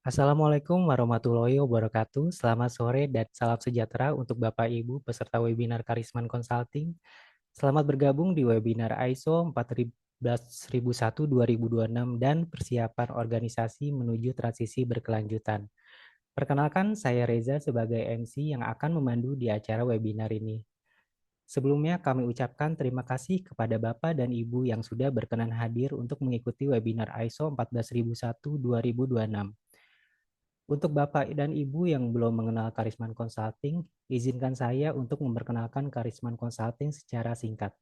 Assalamualaikum warahmatullahi wabarakatuh. Selamat sore dan salam sejahtera untuk Bapak Ibu peserta webinar Karisman Consulting. Selamat bergabung di webinar ISO 14001-2026 dan persiapan organisasi menuju transisi berkelanjutan. Perkenalkan, saya Reza sebagai MC yang akan memandu di acara webinar ini. Sebelumnya kami ucapkan terima kasih kepada Bapak dan Ibu yang sudah berkenan hadir untuk mengikuti webinar ISO 14001-2026. Untuk Bapak dan Ibu yang belum mengenal Karisman Consulting, izinkan saya untuk memperkenalkan Karisman Consulting secara singkat.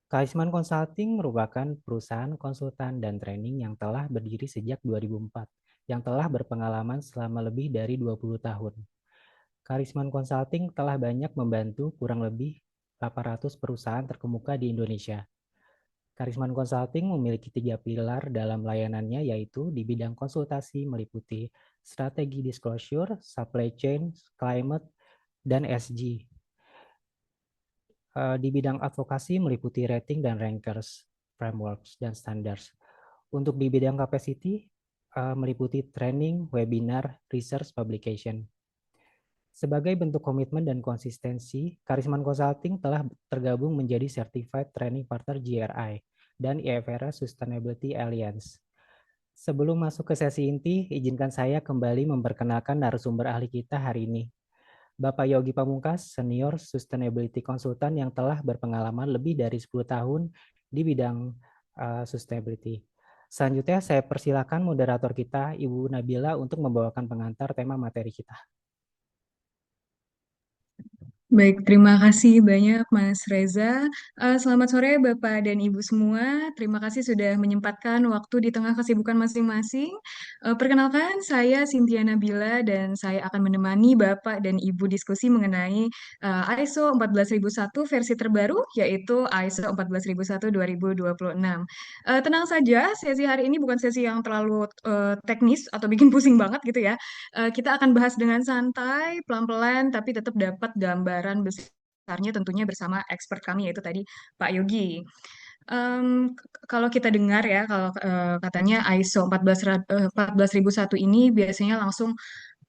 Karisman Consulting merupakan perusahaan konsultan dan training yang telah berdiri sejak 2004, yang telah berpengalaman selama lebih dari 20 tahun. Karisman Consulting telah banyak membantu kurang lebih 800 perusahaan terkemuka di Indonesia. Karisman Consulting memiliki 3 pilar dalam layanannya, yaitu di bidang konsultasi meliputi strategi disclosure, supply chain, climate, dan SG. Di bidang advokasi meliputi rating dan rankers, frameworks, dan standards. Untuk di bidang capacity meliputi training, webinar, research, publication. Sebagai bentuk komitmen dan konsistensi, Karisman Consulting telah tergabung menjadi Certified Training Partner GRI dan IFRS Sustainability Alliance. Sebelum masuk ke sesi inti, izinkan saya kembali memperkenalkan narasumber ahli kita hari ini, Bapak Yogi Pamungkas, Senior Sustainability Consultant yang telah berpengalaman lebih dari 10 tahun di bidang sustainability. Selanjutnya saya persilakan moderator kita, Ibu Nabila, untuk membawakan pengantar tema materi kita. Baik, terima kasih banyak Mas Reza. Selamat sore Bapak dan Ibu semua. Terima kasih sudah menyempatkan waktu di tengah kesibukan masing-masing. Perkenalkan, saya Cynthia Nabila dan saya akan menemani Bapak dan Ibu diskusi mengenai ISO 14001 versi terbaru, yaitu ISO 14001-2026. Tenang saja, sesi hari ini bukan sesi yang terlalu teknis atau bikin pusing banget gitu ya. Kita akan bahas dengan santai, pelan-pelan, tapi tetap dapat gambaran besarnya tentunya bersama expert kami yaitu tadi Pak Yogi. Kalau kita dengar ya, kalau katanya ISO 14001 ini biasanya langsung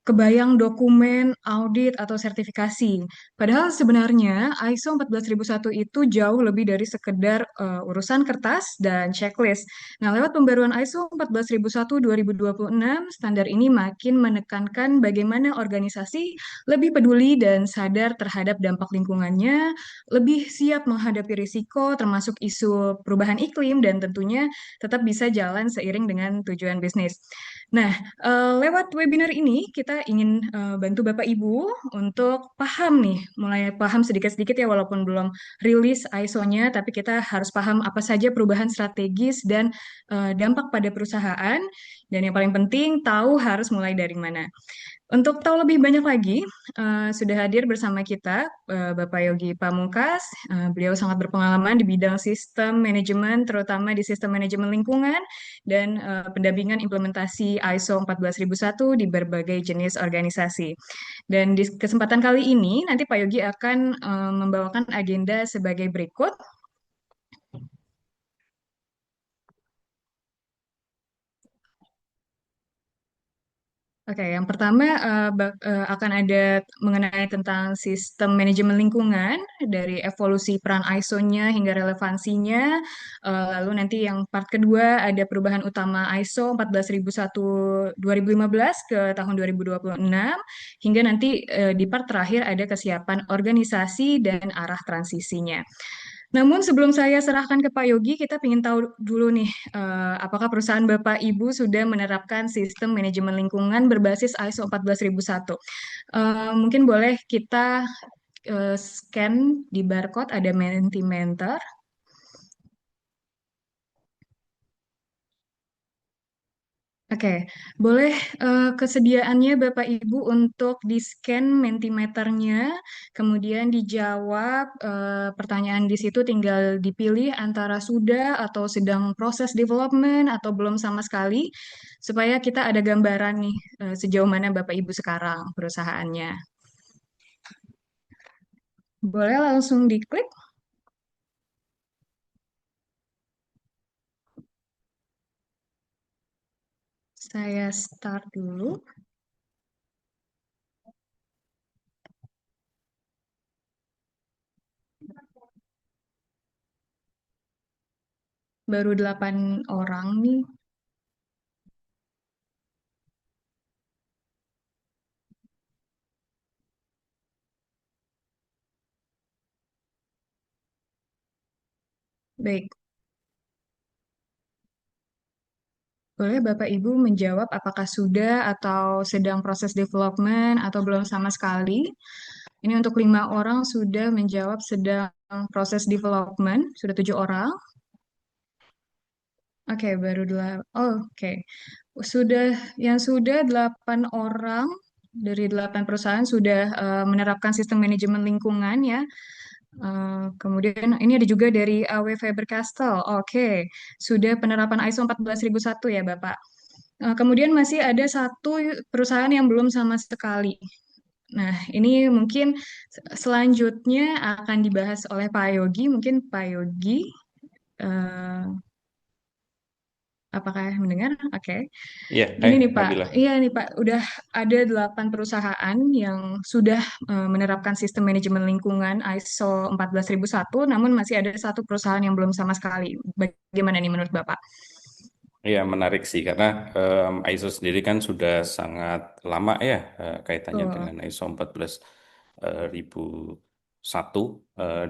kebayang dokumen, audit, atau sertifikasi. Padahal sebenarnya ISO 14001 itu jauh lebih dari sekedar urusan kertas dan checklist. Nah, lewat pembaruan ISO 14001-2026, standar ini makin menekankan bagaimana organisasi lebih peduli dan sadar terhadap dampak lingkungannya, lebih siap menghadapi risiko, termasuk isu perubahan iklim, dan tentunya tetap bisa jalan seiring dengan tujuan bisnis. Nah, lewat webinar ini kita ingin bantu Bapak Ibu untuk paham nih, mulai paham sedikit-sedikit ya walaupun belum rilis ISO-nya, tapi kita harus paham apa saja perubahan strategis dan dampak pada perusahaan. Dan yang paling penting, tahu harus mulai dari mana. Untuk tahu lebih banyak lagi, sudah hadir bersama kita Bapak Yogi Pamungkas. Beliau sangat berpengalaman di bidang sistem manajemen, terutama di sistem manajemen lingkungan dan pendampingan implementasi ISO 14001 di berbagai jenis organisasi. Dan di kesempatan kali ini, nanti Pak Yogi akan membawakan agenda sebagai berikut. Oke, yang pertama akan ada mengenai tentang sistem manajemen lingkungan dari evolusi peran ISO-nya hingga relevansinya. Lalu nanti yang part kedua ada perubahan utama ISO 14001-2015 ke tahun 2026 hingga nanti di part terakhir ada kesiapan organisasi dan arah transisinya. Namun sebelum saya serahkan ke Pak Yogi, kita ingin tahu dulu nih, apakah perusahaan Bapak Ibu sudah menerapkan sistem manajemen lingkungan berbasis ISO 14001? Mungkin boleh kita scan di barcode, ada Mentimeter. Oke, boleh kesediaannya Bapak Ibu untuk di-scan Mentimeternya, kemudian dijawab pertanyaan di situ tinggal dipilih antara sudah atau sedang proses development atau belum sama sekali, supaya kita ada gambaran nih sejauh mana Bapak Ibu sekarang perusahaannya. Boleh langsung diklik. Saya start dulu. Baru 8 orang nih. Baik, boleh Bapak Ibu menjawab apakah sudah atau sedang proses development atau belum sama sekali. Ini untuk 5 orang sudah menjawab sedang proses development, sudah 7 orang. Oke, baru dua. Oh, oke. Sudah 8 orang dari 8 perusahaan sudah menerapkan sistem manajemen lingkungan ya. Kemudian ini ada juga dari AW Faber-Castell. Oke, sudah penerapan ISO 14001 ya, Bapak. Kemudian masih ada satu perusahaan yang belum sama sekali. Nah, ini mungkin selanjutnya akan dibahas oleh Pak Yogi. Mungkin Pak Yogi, eh, apakah mendengar? Oke. Iya, Gini nih Pak, Nabila. iya nih Pak, udah ada 8 perusahaan yang sudah menerapkan sistem manajemen lingkungan ISO 14001, namun masih ada satu perusahaan yang belum sama sekali. Bagaimana nih menurut Bapak? Iya, menarik sih karena ISO sendiri kan sudah sangat lama ya kaitannya Tuh. dengan ISO 14001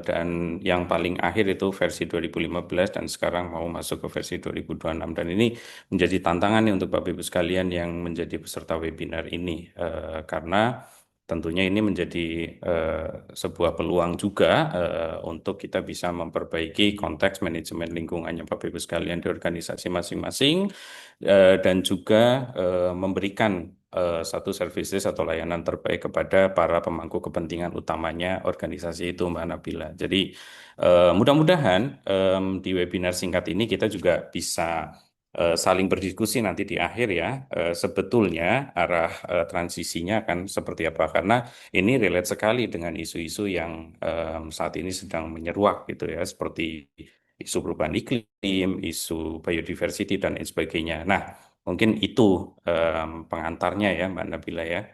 dan yang paling akhir itu versi 2015 dan sekarang mau masuk ke versi 2026 dan ini menjadi tantangan nih untuk Bapak Ibu sekalian yang menjadi peserta webinar ini karena tentunya ini menjadi eh, sebuah peluang juga untuk kita bisa memperbaiki konteks manajemen lingkungannya Bapak Ibu sekalian di organisasi masing-masing dan juga memberikan satu services atau layanan terbaik kepada para pemangku kepentingan utamanya organisasi itu Mbak Nabila. Jadi mudah-mudahan di webinar singkat ini kita juga bisa saling berdiskusi nanti di akhir ya, sebetulnya arah transisinya akan seperti apa karena ini relate sekali dengan isu-isu yang saat ini sedang menyeruak gitu ya, seperti isu perubahan iklim, isu biodiversity dan lain sebagainya. Nah, mungkin itu pengantarnya ya Mbak Nabila ya.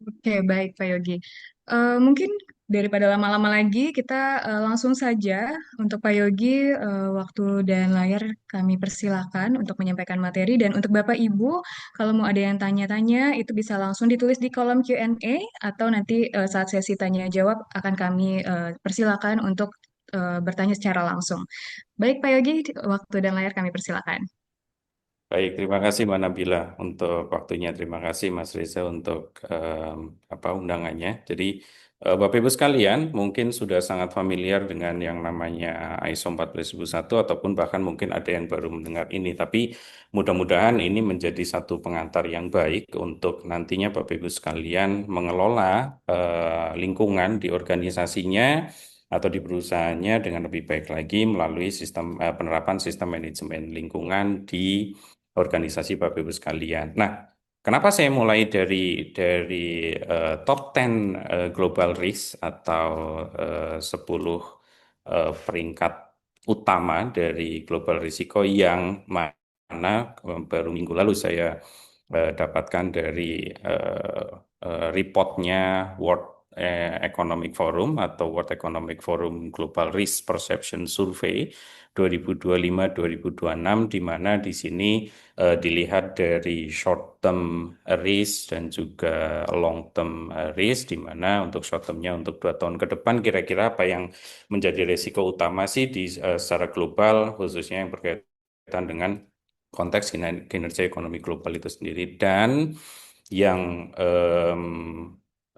Oke, baik Pak Yogi. Mungkin daripada lama-lama lagi, kita langsung saja untuk Pak Yogi, waktu dan layar kami persilakan untuk menyampaikan materi. Dan untuk Bapak Ibu, kalau mau ada yang tanya-tanya, itu bisa langsung ditulis di kolom Q&A, atau nanti saat sesi tanya jawab akan kami persilakan untuk bertanya secara langsung. Baik Pak Yogi, waktu dan layar kami persilakan. Baik, terima kasih Mbak Nabila untuk waktunya. Terima kasih Mas Reza untuk undangannya. Jadi Bapak Ibu sekalian mungkin sudah sangat familiar dengan yang namanya ISO 14001 ataupun bahkan mungkin ada yang baru mendengar ini. Tapi mudah-mudahan ini menjadi satu pengantar yang baik untuk nantinya Bapak Ibu sekalian mengelola lingkungan di organisasinya atau di perusahaannya dengan lebih baik lagi melalui sistem penerapan sistem manajemen lingkungan di organisasi Bapak Ibu sekalian. Nah, kenapa saya mulai dari top 10 global risk atau 10 peringkat utama dari global risiko yang mana baru minggu lalu saya dapatkan dari reportnya World Economic Forum atau World Economic Forum Global Risk Perception Survey 2025-2026 di mana di sini dilihat dari short term risk dan juga long term risk di mana untuk short termnya untuk 2 tahun ke depan kira-kira apa yang menjadi risiko utama sih di secara global khususnya yang berkaitan dengan konteks kinerja ekonomi global itu sendiri dan yang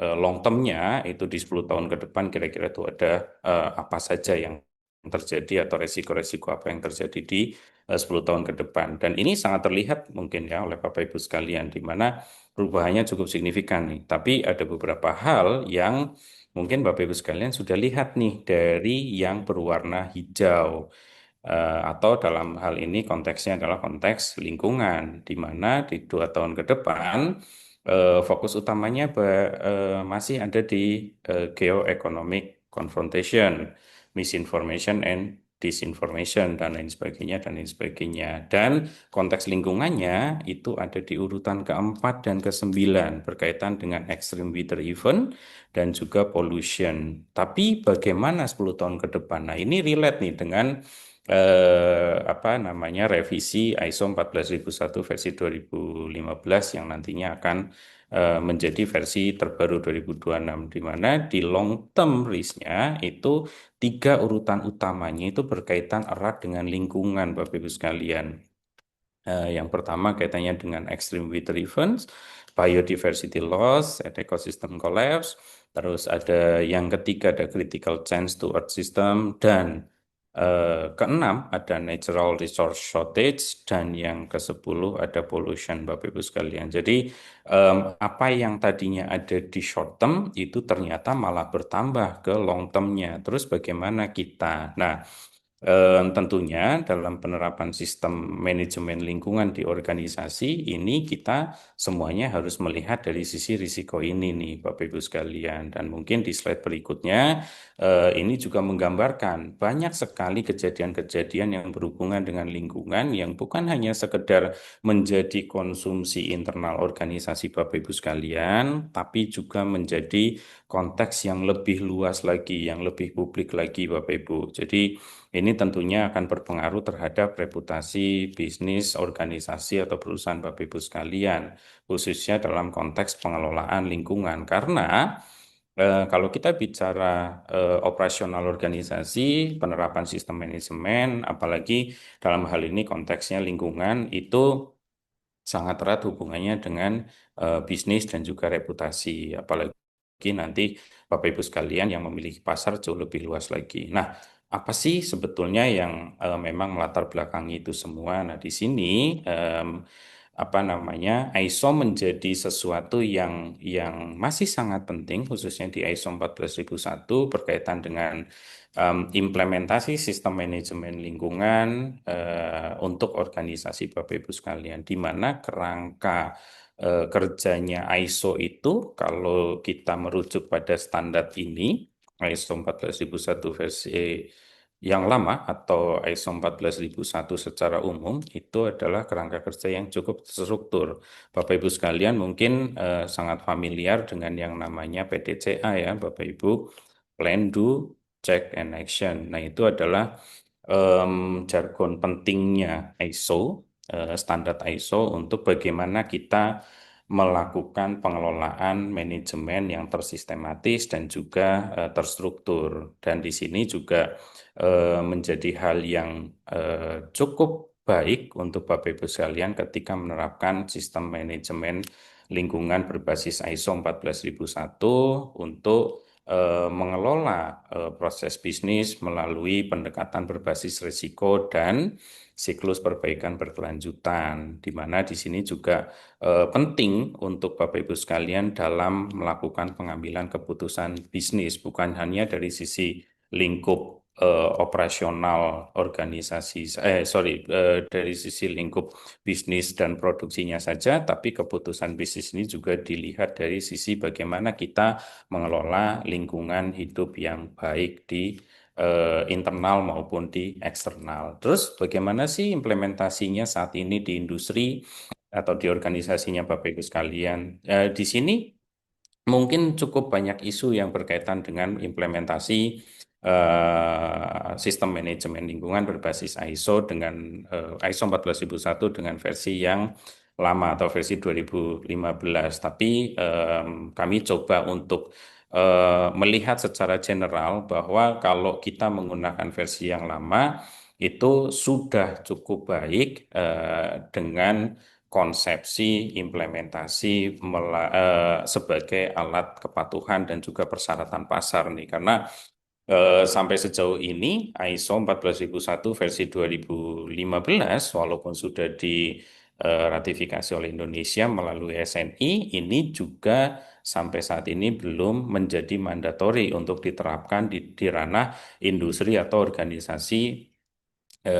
long termnya itu di 10 tahun ke depan kira-kira itu ada apa saja yang terjadi atau resiko-resiko apa yang terjadi di 10 tahun ke depan. Dan ini sangat terlihat mungkin ya oleh Bapak Ibu sekalian di mana perubahannya cukup signifikan nih. Tapi ada beberapa hal yang mungkin Bapak Ibu sekalian sudah lihat nih dari yang berwarna hijau. Atau dalam hal ini konteksnya adalah konteks lingkungan, di mana di 2 tahun ke depan fokus utamanya masih ada di geoeconomic confrontation, misinformation and disinformation dan lain sebagainya dan lain sebagainya. Dan konteks lingkungannya itu ada di urutan keempat dan kesembilan berkaitan dengan extreme weather event dan juga pollution. Tapi bagaimana 10 tahun ke depan? Nah, ini relate nih dengan apa namanya revisi ISO 14001 versi 2015 yang nantinya akan menjadi versi terbaru 2026, di mana di long term risk-nya itu 3 urutan utamanya itu berkaitan erat dengan lingkungan, Bapak Ibu sekalian. Yang pertama kaitannya dengan extreme weather events, biodiversity loss, ada ecosystem collapse, terus ada yang ketiga ada critical change to earth system, dan keenam ada natural resource shortage, dan yang ke-10 ada pollution, Bapak Ibu sekalian. Jadi apa yang tadinya ada di short term itu ternyata malah bertambah ke long term-nya. Terus bagaimana kita? Nah, tentunya dalam penerapan sistem manajemen lingkungan di organisasi ini kita semuanya harus melihat dari sisi risiko ini nih Bapak Ibu sekalian. Dan mungkin di slide berikutnya ini juga menggambarkan banyak sekali kejadian-kejadian yang berhubungan dengan lingkungan yang bukan hanya sekedar menjadi konsumsi internal organisasi Bapak Ibu sekalian, tapi juga menjadi konteks yang lebih luas lagi, yang lebih publik lagi Bapak Ibu. Jadi ini tentunya akan berpengaruh terhadap reputasi bisnis, organisasi, atau perusahaan Bapak Ibu sekalian, khususnya dalam konteks pengelolaan lingkungan. Karena kalau kita bicara operasional organisasi, penerapan sistem manajemen, apalagi dalam hal ini konteksnya lingkungan, itu sangat erat hubungannya dengan bisnis dan juga reputasi. Apalagi nanti Bapak Ibu sekalian yang memiliki pasar jauh lebih luas lagi. Nah, apa sih sebetulnya yang memang melatar belakangi itu semua? Nah, di sini apa namanya ISO menjadi sesuatu yang masih sangat penting, khususnya di ISO 14001 berkaitan dengan implementasi sistem manajemen lingkungan untuk organisasi Bapak Ibu sekalian, di mana kerangka kerjanya ISO itu kalau kita merujuk pada standar ini, ISO 14001 versi yang lama atau ISO 14001 secara umum, itu adalah kerangka kerja yang cukup terstruktur. Bapak Ibu sekalian mungkin sangat familiar dengan yang namanya PDCA ya Bapak Ibu, Plan, Do, Check, and Action. Nah, itu adalah jargon pentingnya ISO, standar ISO untuk bagaimana kita melakukan pengelolaan manajemen yang tersistematis dan juga terstruktur. Dan di sini juga menjadi hal yang cukup baik untuk Bapak Ibu sekalian ketika menerapkan sistem manajemen lingkungan berbasis ISO 14001 untuk mengelola proses bisnis melalui pendekatan berbasis risiko dan siklus perbaikan berkelanjutan, di mana di sini juga penting untuk Bapak Ibu sekalian dalam melakukan pengambilan keputusan bisnis, bukan hanya dari sisi lingkup operasional organisasi, dari sisi lingkup bisnis dan produksinya saja, tapi keputusan bisnis ini juga dilihat dari sisi bagaimana kita mengelola lingkungan hidup yang baik di internal maupun di eksternal. Terus bagaimana sih implementasinya saat ini di industri atau di organisasinya Bapak Ibu sekalian? Di sini mungkin cukup banyak isu yang berkaitan dengan implementasi sistem manajemen lingkungan berbasis ISO dengan ISO 14001 dengan versi yang lama atau versi 2015. Tapi kami coba untuk melihat secara general bahwa kalau kita menggunakan versi yang lama itu sudah cukup baik dengan konsepsi implementasi sebagai alat kepatuhan dan juga persyaratan pasar nih, karena sampai sejauh ini ISO 14001 versi 2015 walaupun sudah diratifikasi oleh Indonesia melalui SNI, ini juga sampai saat ini belum menjadi mandatori untuk diterapkan di ranah industri atau organisasi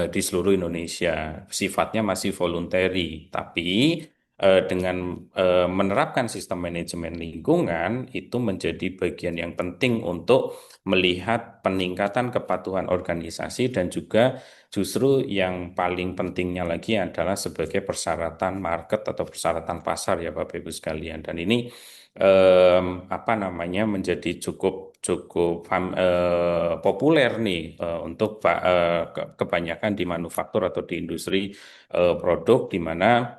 di seluruh Indonesia. Sifatnya masih voluntary, tapi dengan menerapkan sistem manajemen lingkungan itu menjadi bagian yang penting untuk melihat peningkatan kepatuhan organisasi dan juga justru yang paling pentingnya lagi adalah sebagai persyaratan market atau persyaratan pasar ya Bapak Ibu sekalian. Dan ini apa namanya menjadi cukup cukup populer nih untuk kebanyakan di manufaktur atau di industri produk di mana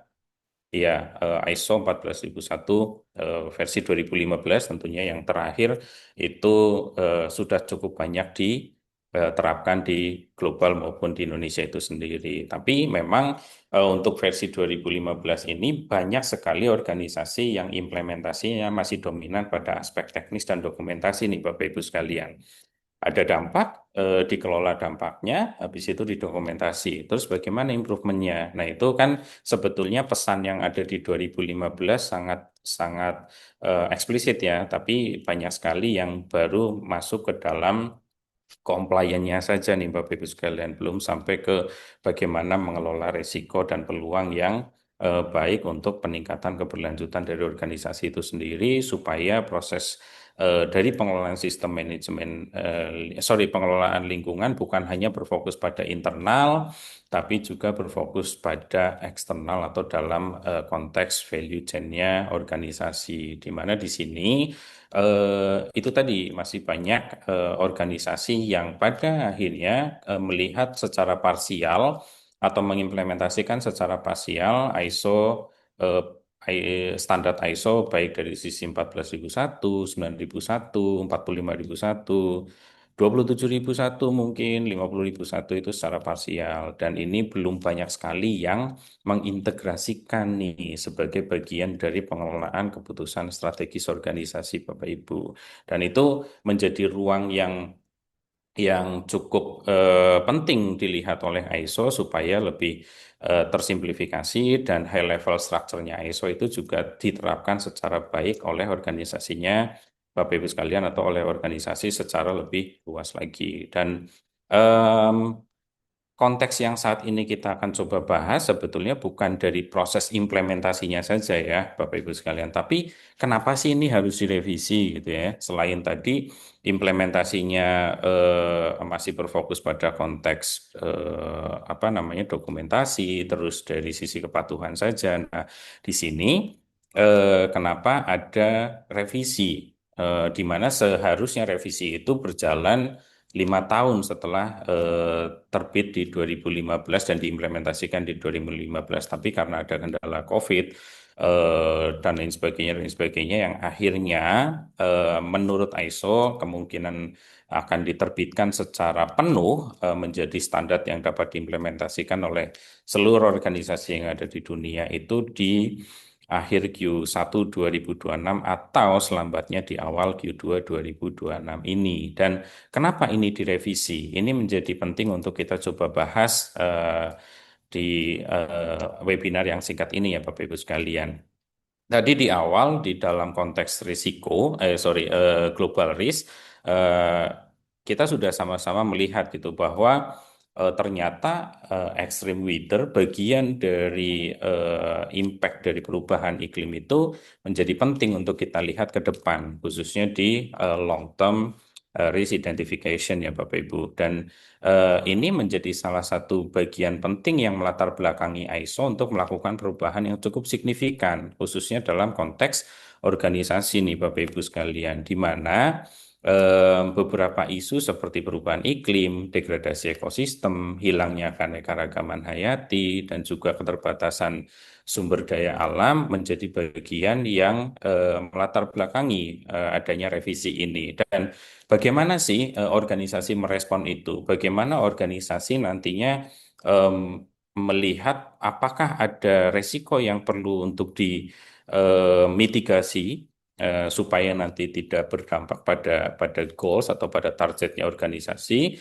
ya ISO 14001 versi 2015 tentunya yang terakhir itu sudah cukup banyak diterapkan di global maupun di Indonesia itu sendiri. Tapi memang untuk versi 2015 ini banyak sekali organisasi yang implementasinya masih dominan pada aspek teknis dan dokumentasi nih Bapak Ibu sekalian. Ada dampak, dikelola dampaknya, habis itu didokumentasi. Terus bagaimana improvementnya? Nah itu kan sebetulnya pesan yang ada di 2015 sangat sangat eksplisit ya, tapi banyak sekali yang baru masuk ke dalam compliance-nya saja nih Bapak Ibu sekalian, belum sampai ke bagaimana mengelola risiko dan peluang yang baik untuk peningkatan keberlanjutan dari organisasi itu sendiri supaya proses dari pengelolaan sistem manajemen pengelolaan lingkungan bukan hanya berfokus pada internal tapi juga berfokus pada eksternal atau dalam konteks value chain-nya organisasi, di mana di sini itu tadi masih banyak organisasi yang pada akhirnya melihat secara parsial atau mengimplementasikan secara parsial ISO eh, standar ISO baik dari sisi 14.001, 9.001, 45.001, 27.001 mungkin 50.001 itu secara parsial dan ini belum banyak sekali yang mengintegrasikan nih sebagai bagian dari pengelolaan keputusan strategis organisasi Bapak Ibu. Dan itu menjadi ruang yang cukup penting dilihat oleh ISO supaya lebih tersimplifikasi dan high level structure-nya ISO itu juga diterapkan secara baik oleh organisasinya Bapak Ibu sekalian atau oleh organisasi secara lebih luas lagi. Dan em, konteks yang saat ini kita akan coba bahas sebetulnya bukan dari proses implementasinya saja ya, Bapak Ibu sekalian, tapi kenapa sih ini harus direvisi gitu ya? Selain tadi implementasinya masih berfokus pada konteks apa namanya dokumentasi, terus dari sisi kepatuhan saja. Nah, di sini kenapa ada revisi? Di mana seharusnya revisi itu berjalan 5 tahun setelah terbit di 2015 dan diimplementasikan di 2015. Tapi karena ada kendala COVID dan lain sebagainya yang akhirnya menurut ISO kemungkinan akan diterbitkan secara penuh menjadi standar yang dapat diimplementasikan oleh seluruh organisasi yang ada di dunia itu di akhir Q1 2026 atau selambatnya di awal Q2 2026 ini. Dan kenapa ini direvisi? Ini menjadi penting untuk kita coba bahas di webinar yang singkat ini ya Bapak Ibu sekalian. Tadi di awal di dalam konteks risiko, global risk, eh, kita sudah sama-sama melihat gitu bahwa ternyata extreme weather bagian dari impact dari perubahan iklim itu menjadi penting untuk kita lihat ke depan, khususnya di long term risk identification ya Bapak Ibu. Dan ini menjadi salah satu bagian penting yang melatar belakangi ISO untuk melakukan perubahan yang cukup signifikan, khususnya dalam konteks organisasi nih Bapak Ibu sekalian, di mana beberapa isu seperti perubahan iklim, degradasi ekosistem, hilangnya keanekaragaman hayati, dan juga keterbatasan sumber daya alam menjadi bagian yang melatar belakangi adanya revisi ini. Dan bagaimana sih organisasi merespon itu? Bagaimana organisasi nantinya em, melihat apakah ada resiko yang perlu untuk dimitigasi supaya nanti tidak berdampak pada goals atau pada targetnya organisasi,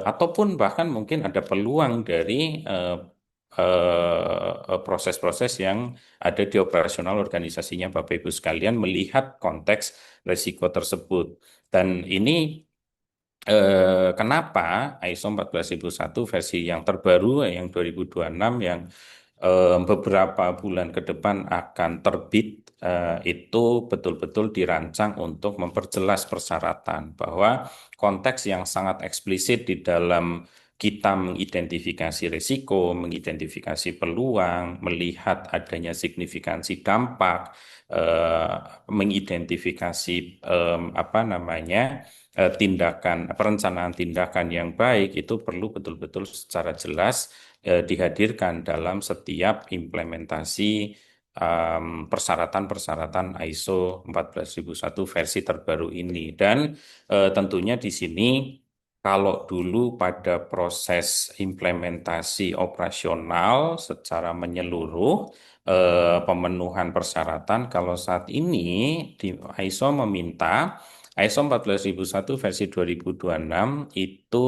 ataupun bahkan mungkin ada peluang dari proses-proses yang ada di operasional organisasinya Bapak Ibu sekalian melihat konteks risiko tersebut. Dan ini kenapa ISO 14001 versi yang terbaru yang 2026 yang beberapa bulan ke depan akan terbit, itu betul-betul dirancang untuk memperjelas persyaratan bahwa konteks yang sangat eksplisit di dalam kita mengidentifikasi risiko, mengidentifikasi peluang, melihat adanya signifikansi dampak, mengidentifikasi apa namanya perencanaan tindakan yang baik itu perlu betul-betul secara jelas dihadirkan dalam setiap implementasi persyaratan-persyaratan ISO 14001 versi terbaru ini. Dan tentunya di sini kalau dulu pada proses implementasi operasional secara menyeluruh pemenuhan persyaratan, kalau saat ini di ISO meminta ISO 14001 versi 2026 itu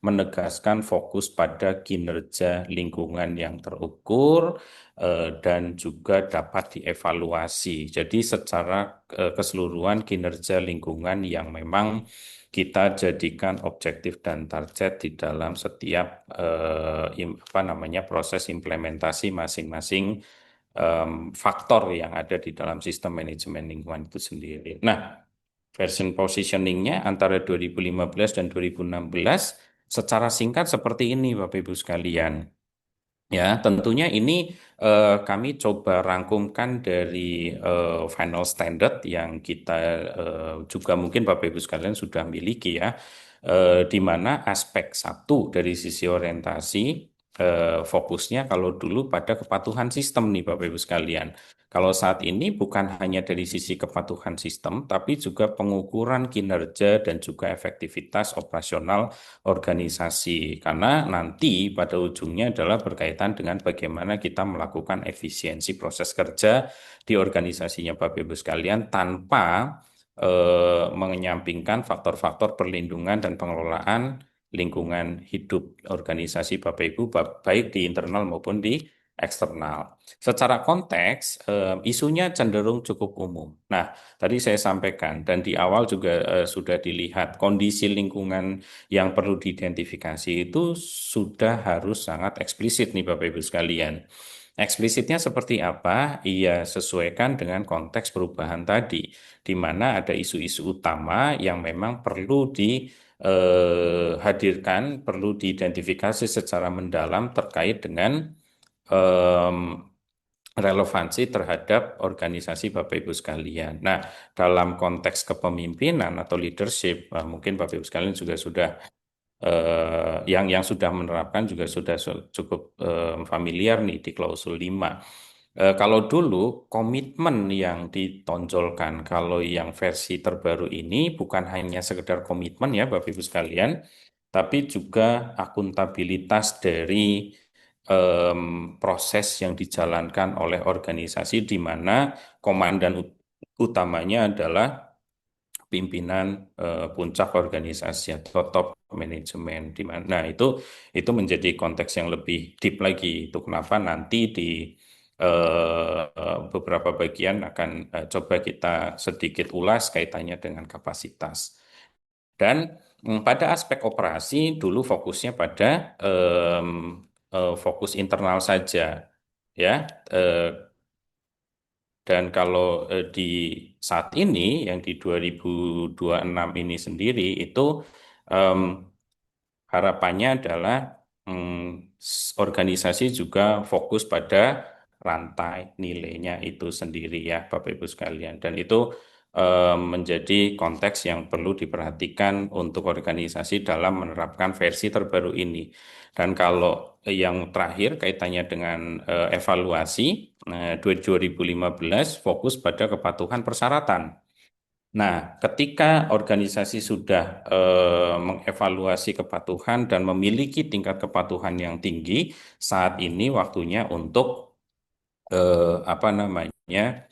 menegaskan fokus pada kinerja lingkungan yang terukur dan juga dapat dievaluasi. Jadi secara keseluruhan kinerja lingkungan yang memang kita jadikan objektif dan target di dalam setiap apa namanya proses implementasi masing-masing faktor yang ada di dalam sistem manajemen lingkungan itu sendiri. Nah, version positioningnya antara 2015 dan 2016 secara singkat seperti ini, Bapak Ibu sekalian. Ya, tentunya ini kami coba rangkumkan dari final standard yang kita juga mungkin Bapak Ibu sekalian sudah miliki ya, di mana aspek satu dari sisi orientasi fokusnya kalau dulu pada kepatuhan sistem nih Bapak Ibu sekalian. Kalau saat ini bukan hanya dari sisi kepatuhan sistem, tapi juga pengukuran kinerja dan juga efektivitas operasional organisasi. Karena nanti pada ujungnya adalah berkaitan dengan bagaimana kita melakukan efisiensi proses kerja di organisasinya Bapak Ibu sekalian tanpa menyampingkan faktor-faktor perlindungan dan pengelolaan lingkungan hidup organisasi Bapak Ibu baik di internal maupun di eksternal. Secara konteks, isunya cenderung cukup umum. Nah, tadi saya sampaikan dan di awal juga sudah dilihat kondisi lingkungan yang perlu diidentifikasi itu sudah harus sangat eksplisit nih Bapak Ibu sekalian. Eksplisitnya seperti apa? Ia sesuaikan dengan konteks perubahan tadi, di mana ada isu-isu utama yang memang perlu dihadirkan, perlu diidentifikasi secara mendalam terkait dengan relevansi terhadap organisasi Bapak Ibu sekalian. Nah, dalam konteks kepemimpinan atau leadership, mungkin Bapak Ibu sekalian juga sudah yang sudah menerapkan juga sudah cukup familiar nih di klausul 5. Kalau dulu komitmen yang ditonjolkan, kalau yang versi terbaru ini bukan hanya sekedar komitmen ya Bapak Ibu sekalian, tapi juga akuntabilitas dari proses yang dijalankan oleh organisasi di mana komandan utamanya adalah pimpinan puncak organisasi atau top manajemen di mana. Nah, itu menjadi konteks yang lebih deep lagi. Itu kenapa nanti di beberapa bagian akan coba kita sedikit ulas kaitannya dengan kapasitas. Dan pada aspek operasi dulu fokusnya pada fokus internal saja, ya. Dan kalau di saat ini yang di 2026 ini sendiri itu harapannya adalah organisasi juga fokus pada rantai nilainya itu sendiri ya Bapak Ibu sekalian. Dan itu menjadi konteks yang perlu diperhatikan untuk organisasi dalam menerapkan versi terbaru ini. Dan kalau yang terakhir kaitannya dengan evaluasi 2015 fokus pada kepatuhan persyaratan. Nah, ketika organisasi sudah mengevaluasi kepatuhan dan memiliki tingkat kepatuhan yang tinggi, saat ini waktunya untuk apa namanya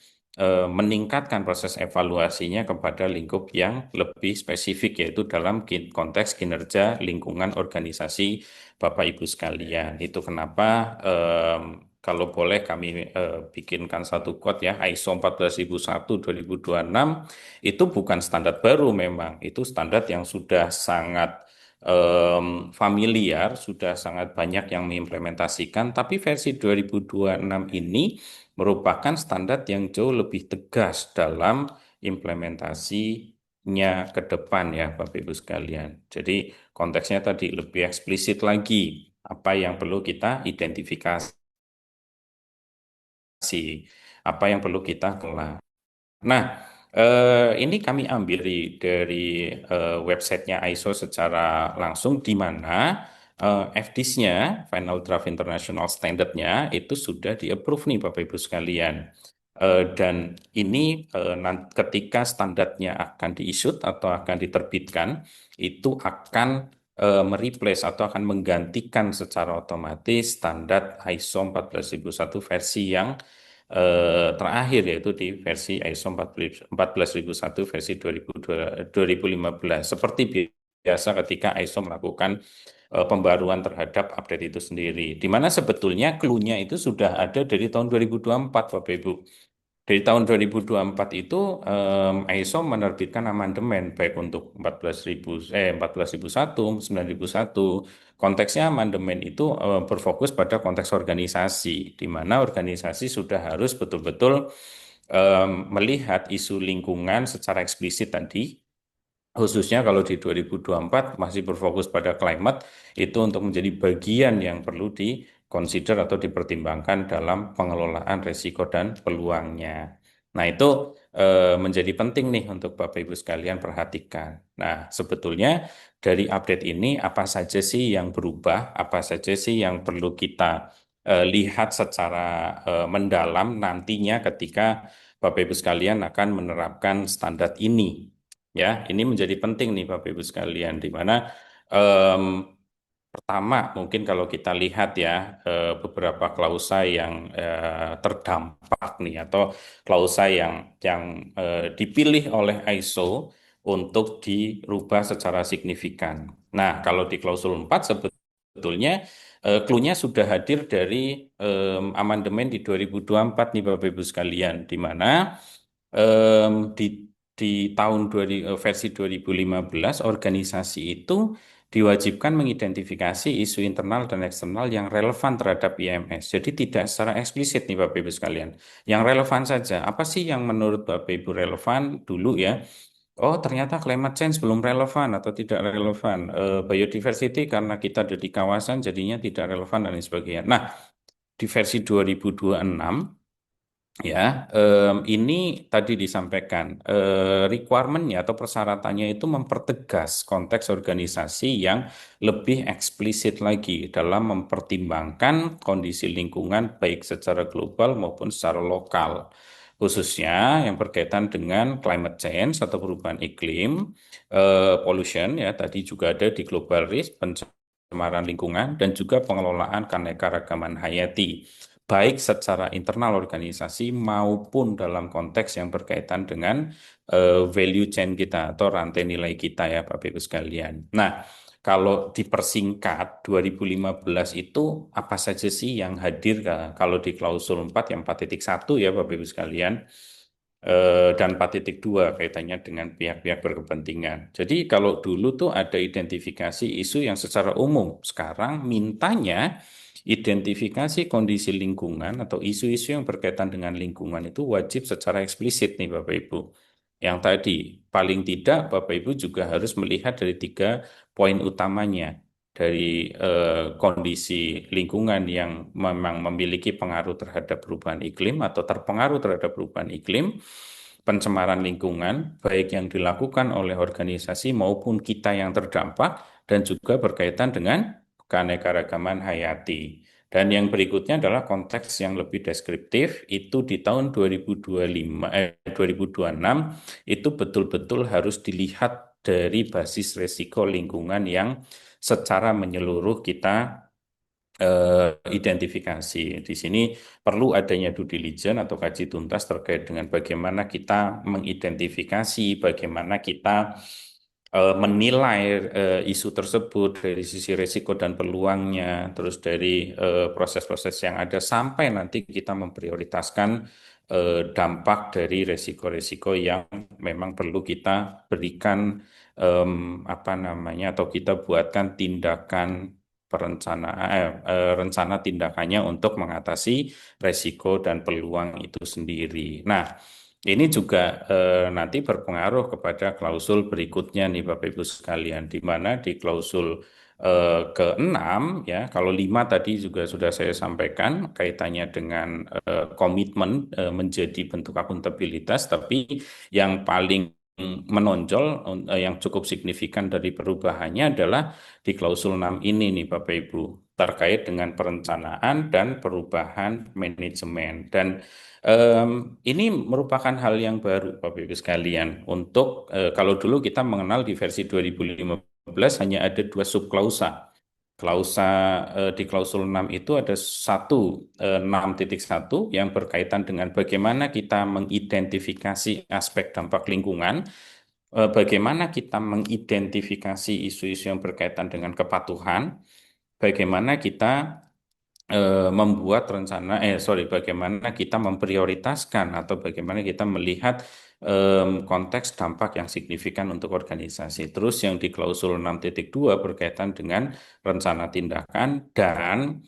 meningkatkan proses evaluasinya kepada lingkup yang lebih spesifik, yaitu dalam konteks kinerja lingkungan organisasi Bapak Ibu sekalian. Itu kenapa kalau boleh kami bikinkan satu quote ya, ISO 14001 2026 itu bukan standar baru memang, itu standar yang sudah sangat familiar, sudah sangat banyak yang mengimplementasikan, tapi versi 2026 ini merupakan standar yang jauh lebih tegas dalam implementasinya ke depan ya Bapak Ibu sekalian. Jadi konteksnya tadi lebih eksplisit lagi apa yang perlu kita identifikasi, apa yang perlu kita kelola. Nah, ini kami ambil dari websitenya ISO secara langsung, di mana FDIS-nya, Final Draft International Standard-nya, itu sudah di-approve nih Bapak Ibu sekalian. Dan ini ketika standarnya akan di-issue atau akan diterbitkan, itu akan mereplace atau akan menggantikan secara otomatis standar ISO 14001 versi yang terakhir, yaitu di versi ISO 14001 versi 2015. Seperti biasa ketika ISO melakukan pembaruan terhadap update itu sendiri, di mana sebetulnya clue-nya itu sudah ada dari tahun 2024 Bapak Ibu. Dari tahun 2024 itu ISO menerbitkan amandemen baik untuk 14.001, 9.001. Konteksnya amandemen itu berfokus pada konteks organisasi, di mana organisasi sudah harus betul-betul melihat isu lingkungan secara eksplisit tadi. Khususnya kalau di 2024 masih berfokus pada climate, itu untuk menjadi bagian yang perlu consider atau dipertimbangkan dalam pengelolaan risiko dan peluangnya. Nah, itu menjadi penting nih untuk Bapak Ibu sekalian perhatikan. Nah, sebetulnya dari update ini apa saja sih yang berubah, apa saja sih yang perlu kita lihat secara mendalam nantinya ketika Bapak Ibu sekalian akan menerapkan standar ini. Ya, ini menjadi penting nih Bapak Ibu sekalian, di mana em, pertama, mungkin kalau kita lihat ya beberapa klausa yang terdampak nih, atau klausa yang dipilih oleh ISO untuk dirubah secara signifikan. Nah, kalau di klausul 4 sebetulnya clue-nya sudah hadir dari amandemen di 2024 nih Bapak Ibu sekalian, di mana di tahun versi 2015 organisasi itu diwajibkan mengidentifikasi isu internal dan eksternal yang relevan terhadap IMS. Jadi tidak secara eksplisit nih Bapak Ibu sekalian. Yang relevan saja. Apa sih yang menurut Bapak Ibu relevan dulu ya? Oh, ternyata climate change belum relevan atau tidak relevan. Biodiversity karena kita ada di kawasan jadinya tidak relevan dan lain sebagainya. Nah, di versi 2026 ya, ini tadi disampaikan requirement-nya atau persyaratannya itu mempertegas konteks organisasi yang lebih eksplisit lagi dalam mempertimbangkan kondisi lingkungan baik secara global maupun secara lokal, khususnya yang berkaitan dengan climate change atau perubahan iklim, pollution ya tadi juga ada di global risk, pencemaran lingkungan dan juga pengelolaan keanekaragaman hayati, baik secara internal organisasi maupun dalam konteks yang berkaitan dengan value chain kita atau rantai nilai kita ya Bapak Ibu sekalian. Nah, kalau dipersingkat 2015 itu apa saja sih yang hadir kalau di klausul 4 yang 4.1 ya Bapak Ibu sekalian, dan 4.2 kaitannya dengan pihak-pihak berkepentingan. Jadi kalau dulu tuh ada identifikasi isu yang secara umum, sekarang mintanya identifikasi kondisi lingkungan atau isu-isu yang berkaitan dengan lingkungan itu wajib secara eksplisit nih Bapak Ibu. Yang tadi, paling tidak Bapak Ibu juga harus melihat dari 3 poin utamanya, dari kondisi lingkungan yang memang memiliki pengaruh terhadap perubahan iklim atau terpengaruh terhadap perubahan iklim, pencemaran lingkungan, baik yang dilakukan oleh organisasi maupun kita yang terdampak, dan juga berkaitan dengan keanekaragaman hayati. Dan yang berikutnya adalah konteks yang lebih deskriptif, itu di tahun 2026 itu betul-betul harus dilihat dari basis resiko lingkungan yang secara menyeluruh kita identifikasi. Di sini perlu adanya due diligence atau kaji tuntas terkait dengan bagaimana kita mengidentifikasi, bagaimana kita menilai isu tersebut dari sisi risiko dan peluangnya, terus dari proses-proses yang ada sampai nanti kita memprioritaskan dampak dari risiko-risiko yang memang perlu kita berikan apa namanya atau kita buatkan tindakan rencana tindakannya untuk mengatasi resiko dan peluang itu sendiri. Nah, ini juga nanti berpengaruh kepada klausul berikutnya nih Bapak Ibu sekalian, di mana di klausul keenam ya, kalau 5 tadi juga sudah saya sampaikan kaitannya dengan komitmen menjadi bentuk akuntabilitas, tapi yang paling menonjol yang cukup signifikan dari perubahannya adalah di klausul 6 ini nih Bapak Ibu, terkait dengan perencanaan dan perubahan manajemen. Dan ini merupakan hal yang baru Bapak Ibu sekalian untuk kalau dulu kita mengenal di versi 2015 hanya ada 2 subklausa. Klausa di klausul 6 itu ada 6.1 yang berkaitan dengan bagaimana kita mengidentifikasi aspek dampak lingkungan, bagaimana kita mengidentifikasi isu-isu yang berkaitan dengan kepatuhan, bagaimana kita membuat rencana, bagaimana kita memprioritaskan atau bagaimana kita melihat konteks dampak yang signifikan untuk organisasi. Terus yang di klausul 6.2 berkaitan dengan rencana tindakan dan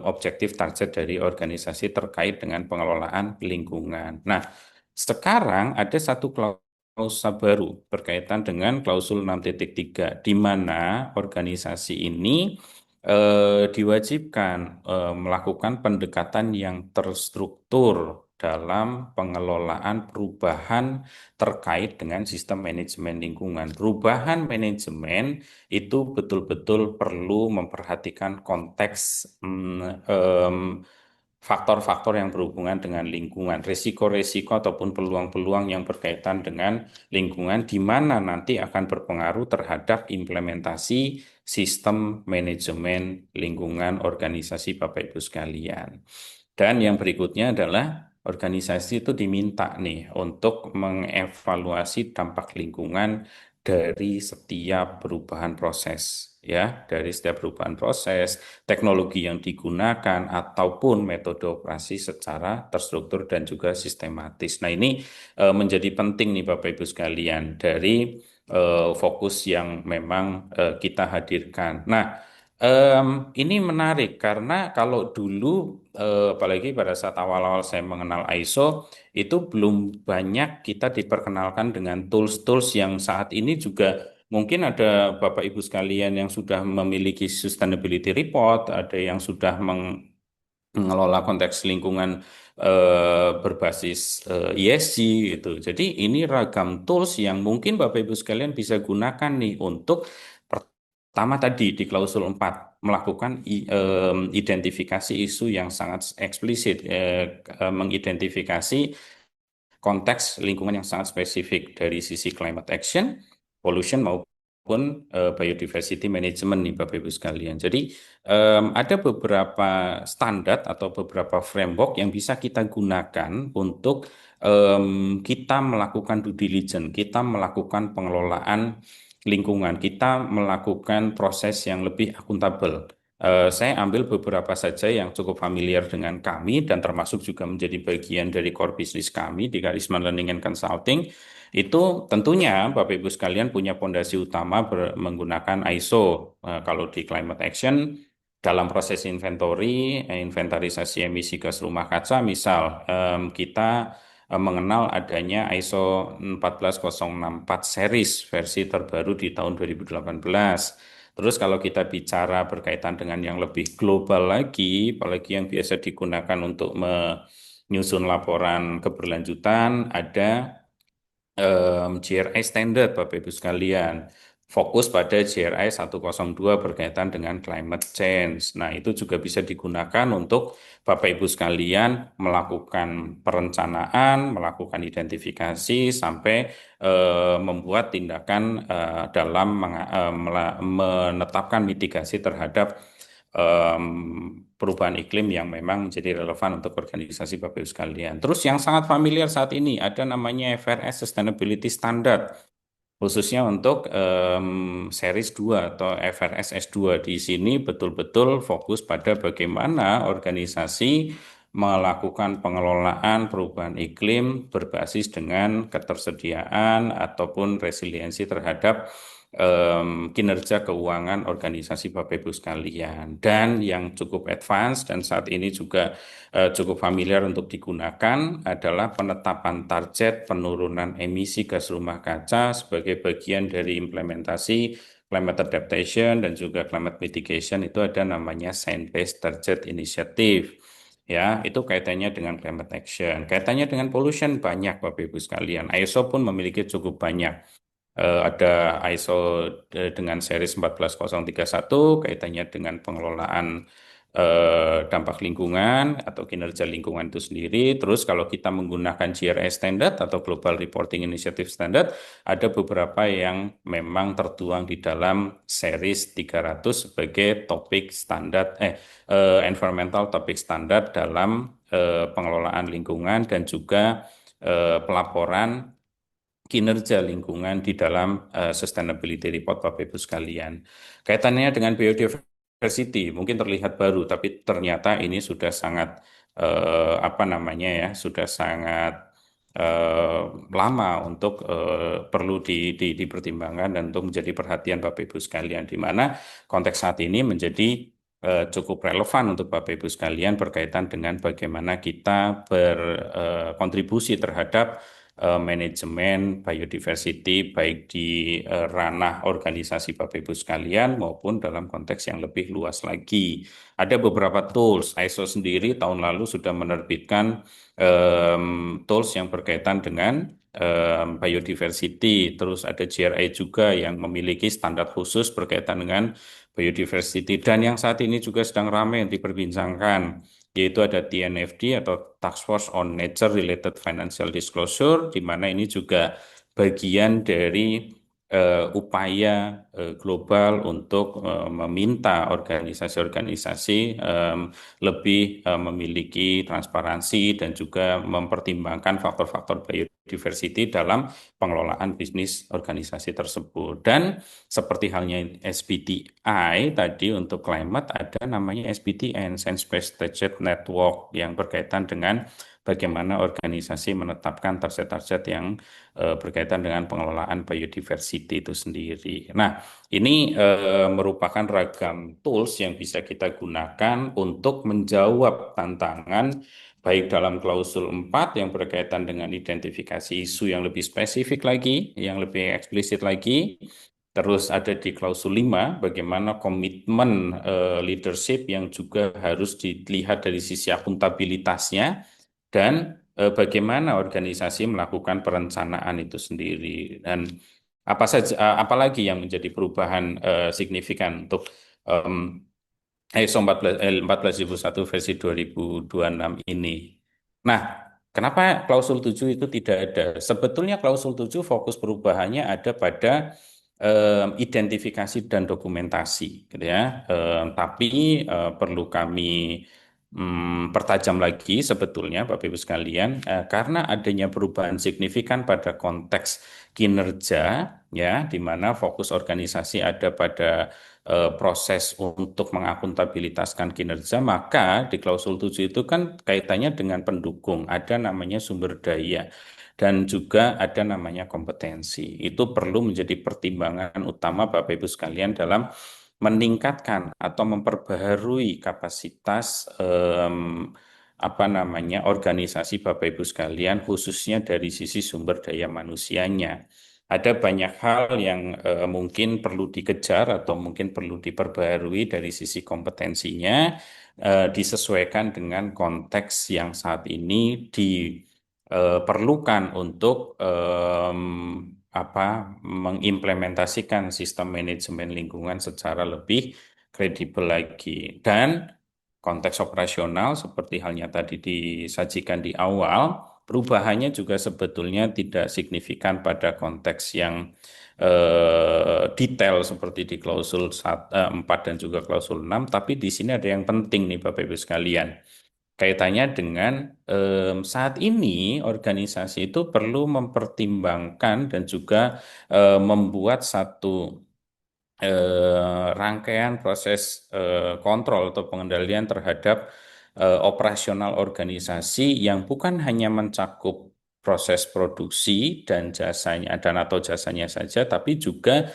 objektif target dari organisasi terkait dengan pengelolaan lingkungan. Nah, sekarang ada satu klausa baru berkaitan dengan klausul 6.3 di mana organisasi ini diwajibkan melakukan pendekatan yang terstruktur dalam pengelolaan perubahan terkait dengan sistem manajemen lingkungan. Perubahan manajemen itu betul-betul perlu memperhatikan konteks faktor-faktor yang berhubungan dengan lingkungan, risiko-risiko ataupun peluang-peluang yang berkaitan dengan lingkungan, di mana nanti akan berpengaruh terhadap implementasi sistem manajemen lingkungan organisasi Bapak Ibu sekalian. Dan yang berikutnya adalah organisasi itu diminta nih untuk mengevaluasi dampak lingkungan dari setiap perubahan proses, ya, dari setiap perubahan proses, teknologi yang digunakan ataupun metode operasi secara terstruktur dan juga sistematis. Nah, ini menjadi penting nih Bapak Ibu sekalian dari fokus yang memang kita hadirkan. Nah, ini menarik karena kalau dulu, apalagi pada saat awal-awal saya mengenal ISO, itu belum banyak kita diperkenalkan dengan tools-tools yang saat ini juga mungkin ada Bapak Ibu sekalian yang sudah memiliki sustainability report, ada yang sudah mengelola konteks lingkungan berbasis ESG gitu. Jadi ini ragam tools yang mungkin Bapak Ibu sekalian bisa gunakan nih untuk pertama tadi di klausul 4 melakukan identifikasi isu yang sangat eksplisit, mengidentifikasi konteks lingkungan yang sangat spesifik dari sisi climate action, pollution maupun biodiversity management nih Bapak Ibu sekalian. Jadi ada beberapa standar atau beberapa framework yang bisa kita gunakan untuk kita melakukan due diligence, kita melakukan pengelolaan lingkungan, kita melakukan proses yang lebih akuntabel. Saya ambil beberapa saja yang cukup familiar dengan kami dan termasuk juga menjadi bagian dari core business kami di Karisma Learning and Consulting. Itu tentunya Bapak Ibu sekalian punya fondasi utama menggunakan ISO. Kalau di climate action dalam proses inventarisasi emisi gas rumah kaca, misal kita mengenal adanya ISO 14064 series versi terbaru di tahun 2018. Terus kalau kita bicara berkaitan dengan yang lebih global lagi, apalagi yang biasa digunakan untuk menyusun laporan keberlanjutan, ada GRI standard Bapak Ibu sekalian. Fokus pada GRI 102 berkaitan dengan climate change. Nah, itu juga bisa digunakan untuk Bapak Ibu sekalian melakukan perencanaan, melakukan identifikasi, sampai membuat tindakan dalam menetapkan mitigasi terhadap perubahan iklim yang memang menjadi relevan untuk organisasi Bapak Ibu sekalian. Terus yang sangat familiar saat ini ada namanya FRS Sustainability Standard, khususnya untuk series 2 atau FRS S2. Di sini betul-betul fokus pada bagaimana organisasi melakukan pengelolaan perubahan iklim berbasis dengan ketersediaan ataupun resiliensi terhadap kinerja keuangan organisasi Bapak Ibu sekalian. Dan yang cukup advance dan saat ini juga cukup familiar untuk digunakan adalah penetapan target penurunan emisi gas rumah kaca sebagai bagian dari implementasi climate adaptation dan juga climate mitigation. Itu ada namanya Science Based Target Initiative. Ya, itu kaitannya dengan climate action. Kaitannya dengan pollution banyak Bapak Ibu sekalian. ISO pun memiliki cukup banyak. Ada ISO dengan series 14031 kaitannya dengan pengelolaan dampak lingkungan atau kinerja lingkungan itu sendiri. Terus kalau kita menggunakan GRI Standard atau Global Reporting Initiative Standard, ada beberapa yang memang tertuang di dalam series 300 sebagai topik standar environmental topik standar dalam pengelolaan lingkungan dan juga pelaporan kinerja lingkungan di dalam sustainability report Bapak Ibu sekalian. Kaitannya dengan biodiversity mungkin terlihat baru, tapi ternyata ini sudah sangat apa namanya ya, sudah sangat lama untuk perlu dipertimbangkan dan untuk menjadi perhatian Bapak Ibu sekalian, di mana konteks saat ini menjadi cukup relevan untuk Bapak Ibu sekalian berkaitan dengan bagaimana kita berkontribusi terhadap manajemen biodiversity baik di ranah organisasi Bapak Ibu sekalian maupun dalam konteks yang lebih luas lagi. Ada beberapa tools, ISO sendiri tahun lalu sudah menerbitkan tools yang berkaitan dengan biodiversity, terus ada GRI juga yang memiliki standar khusus berkaitan dengan biodiversity dan yang saat ini juga sedang ramai diperbincangkan yaitu ada TNFD atau Task Force on Nature Related Financial Disclosure, di mana ini juga bagian dari upaya global untuk meminta organisasi-organisasi lebih memiliki transparansi dan juga mempertimbangkan faktor-faktor biodiversity dalam pengelolaan bisnis organisasi tersebut. Dan seperti halnya SBTI tadi untuk climate, ada namanya SBTN, Science Based Target Network, yang berkaitan dengan bagaimana organisasi menetapkan target-target yang berkaitan dengan pengelolaan biodiversity itu sendiri. Nah, ini merupakan ragam tools yang bisa kita gunakan untuk menjawab tantangan baik dalam klausul 4 yang berkaitan dengan identifikasi isu yang lebih spesifik lagi, yang lebih eksplisit lagi. Terus ada di klausul 5 bagaimana komitmen leadership yang juga harus dilihat dari sisi akuntabilitasnya dan bagaimana organisasi melakukan perencanaan itu sendiri dan apa saja apalagi yang menjadi perubahan signifikan untuk ISO 14001 versi 2026 ini. Nah, kenapa klausul 7 itu tidak ada? Sebetulnya klausul 7 fokus perubahannya ada pada identifikasi dan dokumentasi, gitu ya. Tapi perlu kami pertajam lagi sebetulnya Bapak Ibu sekalian, karena adanya perubahan signifikan pada konteks kinerja, ya, di mana fokus organisasi ada pada proses untuk mengakuntabilitaskan kinerja, maka di klausul 7 itu kan kaitannya dengan pendukung, ada namanya sumber daya dan juga ada namanya kompetensi. Itu perlu menjadi pertimbangan utama Bapak Ibu sekalian dalam meningkatkan atau memperbaharui kapasitas apa namanya organisasi Bapak Ibu sekalian khususnya dari sisi sumber daya manusianya. Ada banyak hal yang mungkin perlu dikejar atau mungkin perlu diperbaharui dari sisi kompetensinya, disesuaikan dengan konteks yang saat ini diperlukan untuk apa mengimplementasikan sistem manajemen lingkungan secara lebih kredibel lagi. Dan konteks operasional seperti halnya tadi disajikan di awal, perubahannya juga sebetulnya tidak signifikan pada konteks yang detail seperti di klausul 4 dan juga klausul 6, tapi di sini ada yang penting nih Bapak Ibu sekalian. Kaitannya dengan saat ini organisasi itu perlu mempertimbangkan dan juga membuat satu rangkaian proses kontrol atau pengendalian terhadap operasional organisasi yang bukan hanya mencakup proses produksi dan jasanya dan atau jasanya saja, tapi juga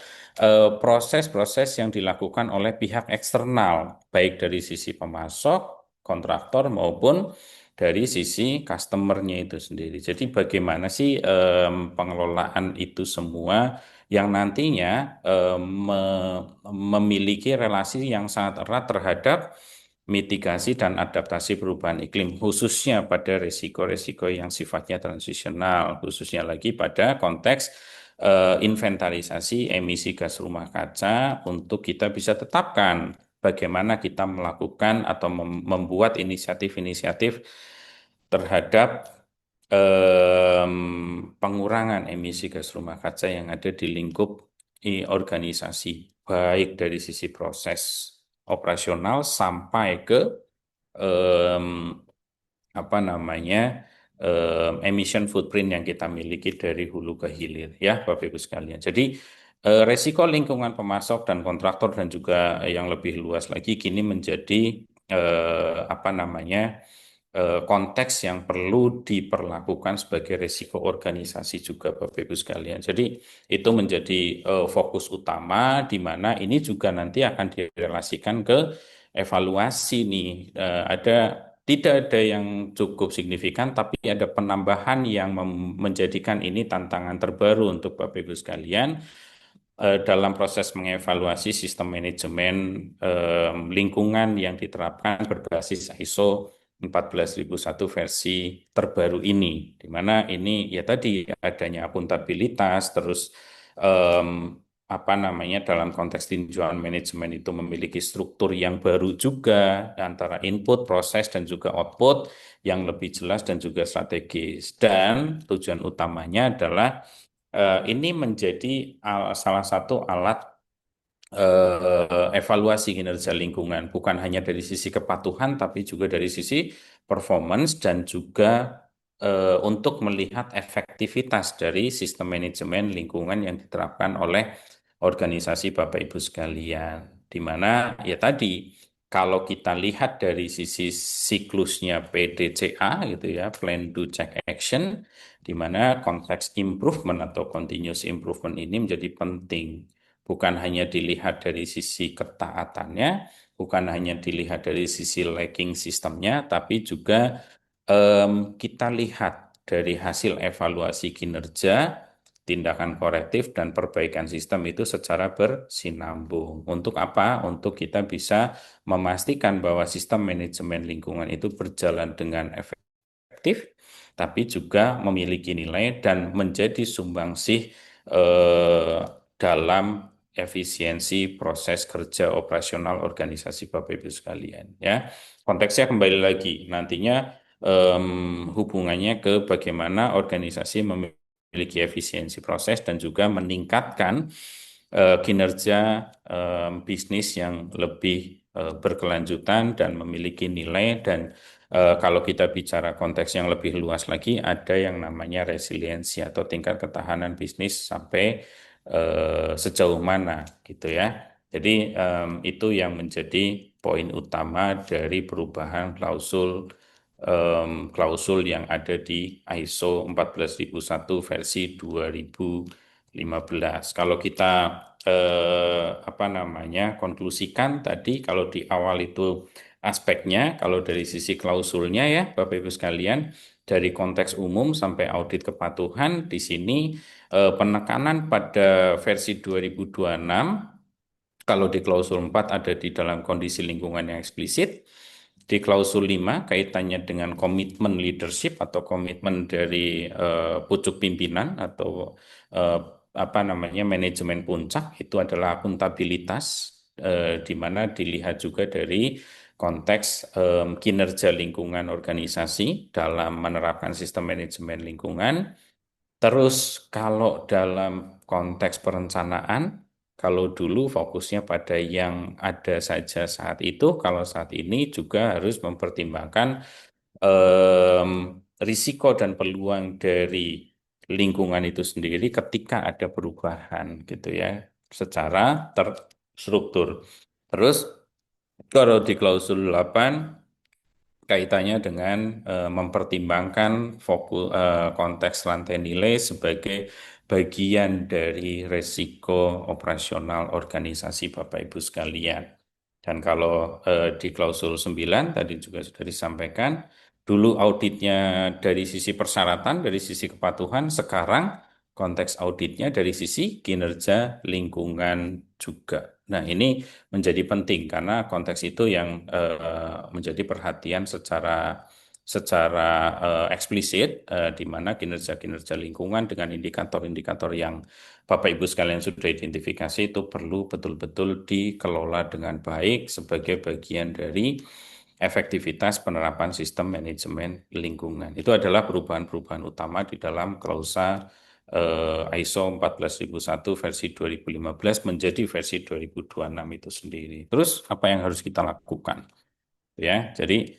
proses-proses yang dilakukan oleh pihak eksternal, baik dari sisi pemasok, kontraktor maupun dari sisi customernya itu sendiri. Jadi bagaimana sih pengelolaan itu semua yang nantinya memiliki relasi yang sangat erat terhadap mitigasi dan adaptasi perubahan iklim, khususnya pada risiko-risiko yang sifatnya transisional, khususnya lagi pada konteks inventarisasi emisi gas rumah kaca untuk kita bisa tetapkan bagaimana kita melakukan atau membuat inisiatif-inisiatif terhadap pengurangan emisi gas rumah kaca yang ada di lingkup organisasi, baik dari sisi proses operasional sampai ke em, apa namanya emission footprint yang kita miliki dari hulu ke hilir, ya Bapak Ibu sekalian. Jadi resiko lingkungan pemasok dan kontraktor dan juga yang lebih luas lagi kini menjadi apa namanya konteks yang perlu diperlakukan sebagai risiko organisasi juga Bapak Ibu sekalian. Jadi itu menjadi fokus utama di mana ini juga nanti akan direlasikan ke evaluasi nih. Tidak ada yang cukup signifikan, tapi ada penambahan yang menjadikan ini tantangan terbaru untuk Bapak Ibu sekalian dalam proses mengevaluasi sistem manajemen lingkungan yang diterapkan berbasis ISO 14001 versi terbaru ini, di mana ini ya tadi adanya akuntabilitas, terus apa namanya dalam konteks tinjauan manajemen itu memiliki struktur yang baru juga antara input, proses, dan juga output yang lebih jelas dan juga strategis. Dan tujuan utamanya adalah ini menjadi salah satu alat evaluasi kinerja lingkungan, bukan hanya dari sisi kepatuhan, tapi juga dari sisi performance dan juga untuk melihat efektivitas dari sistem manajemen lingkungan yang diterapkan oleh organisasi Bapak Ibu sekalian. Di mana ya tadi kalau kita lihat dari sisi siklusnya PDCA gitu ya, Plan Do Check Action, di mana konteks improvement atau continuous improvement ini menjadi penting. Bukan hanya dilihat dari sisi ketaatannya, bukan hanya dilihat dari sisi lagging sistemnya, tapi juga kita lihat dari hasil evaluasi kinerja, tindakan korektif, dan perbaikan sistem itu secara bersinambung. Untuk apa? Untuk kita bisa memastikan bahwa sistem manajemen lingkungan itu berjalan dengan efektif, tapi juga memiliki nilai dan menjadi sumbangsih eh, dalam efisiensi proses kerja operasional organisasi Bapak Ibu sekalian. Ya, konteksnya kembali lagi nantinya hubungannya ke bagaimana organisasi memiliki efisiensi proses dan juga meningkatkan kinerja bisnis yang lebih berkelanjutan dan memiliki nilai dan kalau kita bicara konteks yang lebih luas lagi, ada yang namanya resiliensi atau tingkat ketahanan bisnis sampai sejauh mana gitu ya. Jadi itu yang menjadi poin utama dari perubahan klausul yang ada di ISO 14001 versi 2015. Kalau kita apa namanya konklusikan tadi, kalau di awal itu aspeknya, kalau dari sisi klausulnya ya, Bapak Ibu sekalian, dari konteks umum sampai audit kepatuhan, di sini penekanan pada versi 2026, kalau di klausul 4 ada di dalam kondisi lingkungan yang eksplisit, di klausul 5 kaitannya dengan komitmen leadership atau komitmen dari pucuk pimpinan atau eh, apa namanya manajemen puncak itu adalah akuntabilitas di mana dilihat juga dari konteks kinerja lingkungan organisasi dalam menerapkan sistem manajemen lingkungan. Terus kalau dalam konteks perencanaan, kalau dulu fokusnya pada yang ada saja saat itu, kalau saat ini juga harus mempertimbangkan em, risiko dan peluang dari lingkungan itu sendiri ketika ada perubahan gitu ya, secara terstruktur. Terus kalau di klausul 8 kaitannya dengan mempertimbangkan fokus konteks rantai nilai sebagai bagian dari resiko operasional organisasi Bapak Ibu sekalian. Dan kalau di klausul 9 tadi juga sudah disampaikan, dulu auditnya dari sisi persyaratan, dari sisi kepatuhan, sekarang konteks auditnya dari sisi kinerja lingkungan juga. Nah, ini menjadi penting karena konteks itu yang menjadi perhatian secara eksplisit, di mana kinerja-kinerja lingkungan dengan indikator-indikator yang Bapak Ibu sekalian sudah identifikasi itu perlu betul-betul dikelola dengan baik sebagai bagian dari efektivitas penerapan sistem manajemen lingkungan. Itu adalah perubahan-perubahan utama di dalam klausa ISO 14001 versi 2015 menjadi versi 2026 itu sendiri. Terus apa yang harus kita lakukan? Ya, jadi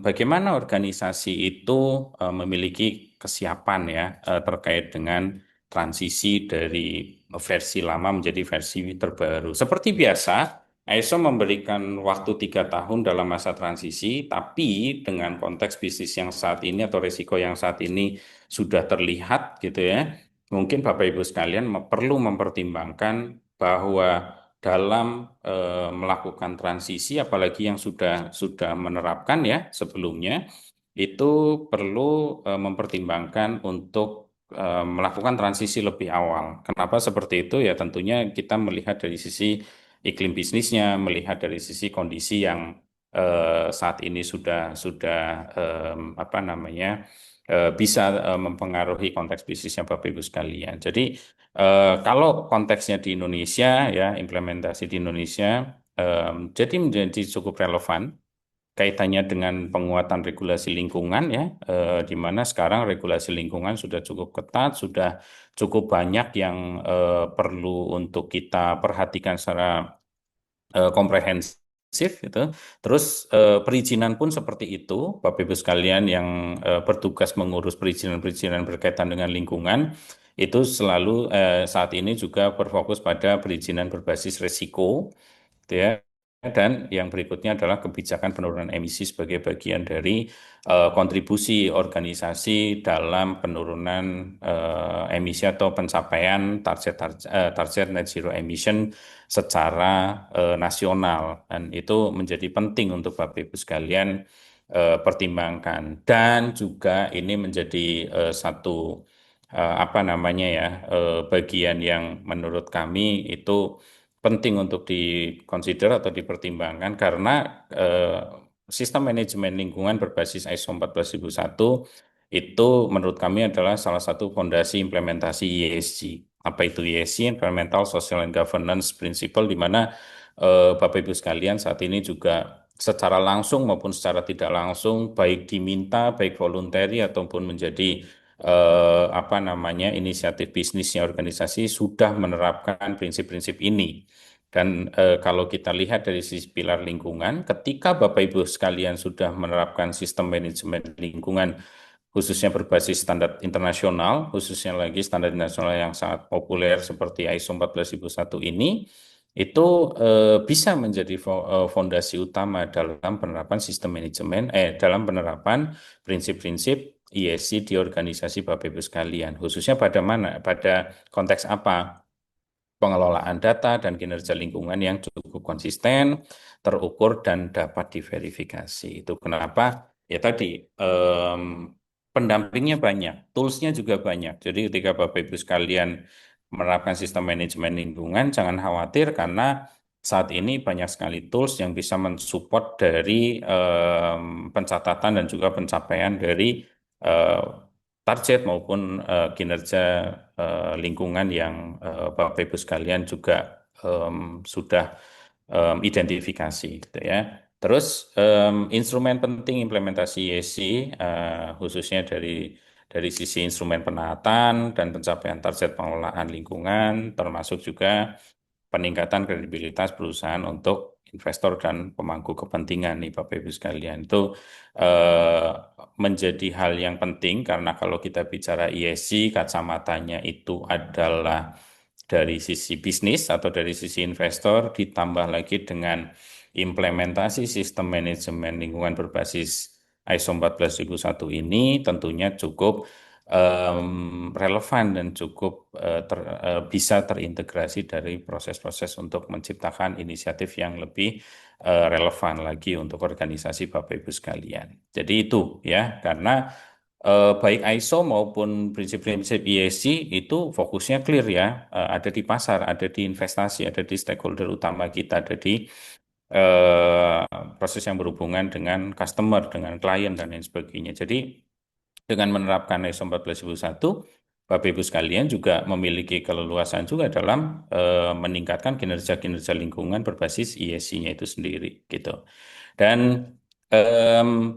bagaimana organisasi itu memiliki kesiapan ya terkait dengan transisi dari versi lama menjadi versi terbaru. Seperti biasa, ISO memberikan waktu 3 tahun dalam masa transisi, tapi dengan konteks bisnis yang saat ini atau risiko yang saat ini sudah terlihat gitu ya, mungkin Bapak Ibu sekalian perlu mempertimbangkan bahwa dalam melakukan transisi, apalagi yang sudah menerapkan ya sebelumnya, itu perlu mempertimbangkan untuk melakukan transisi lebih awal. Kenapa seperti itu? Ya tentunya kita melihat dari sisi iklim bisnisnya, melihat dari sisi kondisi yang saat ini sudah apa namanya bisa mempengaruhi konteks bisnisnya Bapak Ibu sekalian. Jadi kalau konteksnya di Indonesia ya implementasi di Indonesia jadi menjadi cukup relevan kaitannya dengan penguatan regulasi lingkungan ya di mana sekarang regulasi lingkungan sudah cukup ketat, sudah cukup banyak yang perlu untuk kita perhatikan secara komprehensif gitu. Terus perizinan pun seperti itu, Bapak Ibu sekalian yang bertugas mengurus perizinan-perizinan berkaitan dengan lingkungan itu selalu saat ini juga berfokus pada perizinan berbasis risiko, gitu ya. Dan yang berikutnya adalah kebijakan penurunan emisi sebagai bagian dari kontribusi organisasi dalam penurunan emisi atau pencapaian target net zero emission secara nasional. Dan itu menjadi penting untuk Bapak Ibu sekalian pertimbangkan. Dan juga ini menjadi satu apa namanya ya bagian yang menurut kami itu penting untuk dikonsider atau dipertimbangkan karena sistem manajemen lingkungan berbasis ISO 14001 itu menurut kami adalah salah satu fondasi implementasi ESG. Apa itu ESG? Environmental, Social, and Governance Principle, di mana Bapak Ibu sekalian saat ini juga secara langsung maupun secara tidak langsung, baik diminta, baik voluntary ataupun menjadi apa namanya inisiatif bisnisnya organisasi sudah menerapkan prinsip-prinsip ini. Dan kalau kita lihat dari sisi pilar lingkungan, ketika Bapak Ibu sekalian sudah menerapkan sistem manajemen lingkungan khususnya berbasis standar internasional, khususnya lagi standar nasional yang sangat populer seperti ISO 14001 ini, itu bisa menjadi fondasi utama dalam penerapan sistem manajemen, dalam penerapan prinsip-prinsip ESG di organisasi Bapak Ibu sekalian, khususnya pada mana, pada konteks apa? Pengelolaan data dan kinerja lingkungan yang cukup konsisten, terukur, dan dapat diverifikasi. Itu kenapa? Ya tadi, pendampingnya banyak, toolsnya juga banyak. Jadi ketika Bapak Ibu sekalian menerapkan sistem manajemen lingkungan, jangan khawatir karena saat ini banyak sekali tools yang bisa mensupport dari pencatatan dan juga pencapaian dari eh, target maupun kinerja lingkungan yang Bapak Ibu sekalian juga sudah identifikasi gitu ya. Terus instrumen penting implementasi ESG khususnya dari sisi instrumen penataan dan pencapaian target pengelolaan lingkungan termasuk juga peningkatan kredibilitas perusahaan untuk investor dan pemangku kepentingan nih Bapak Ibu sekalian itu eh, menjadi hal yang penting karena kalau kita bicara ESG kacamatanya itu adalah dari sisi bisnis atau dari sisi investor ditambah lagi dengan implementasi sistem manajemen lingkungan berbasis ISO 14001 ini tentunya cukup relevan dan cukup bisa terintegrasi dari proses-proses untuk menciptakan inisiatif yang lebih relevan lagi untuk organisasi Bapak Ibu sekalian. Jadi itu ya, karena baik ISO maupun prinsip-prinsip ESG itu fokusnya clear ya, ada di pasar, ada di investasi, ada di stakeholder utama kita, ada di eh, proses yang berhubungan dengan customer, dengan klien dan lain sebagainya. Jadi dengan menerapkan ISO 14001, Bapak Ibu sekalian juga memiliki keleluasan juga dalam meningkatkan kinerja-kinerja lingkungan berbasis ESG-nya itu sendiri gitu. Dan em,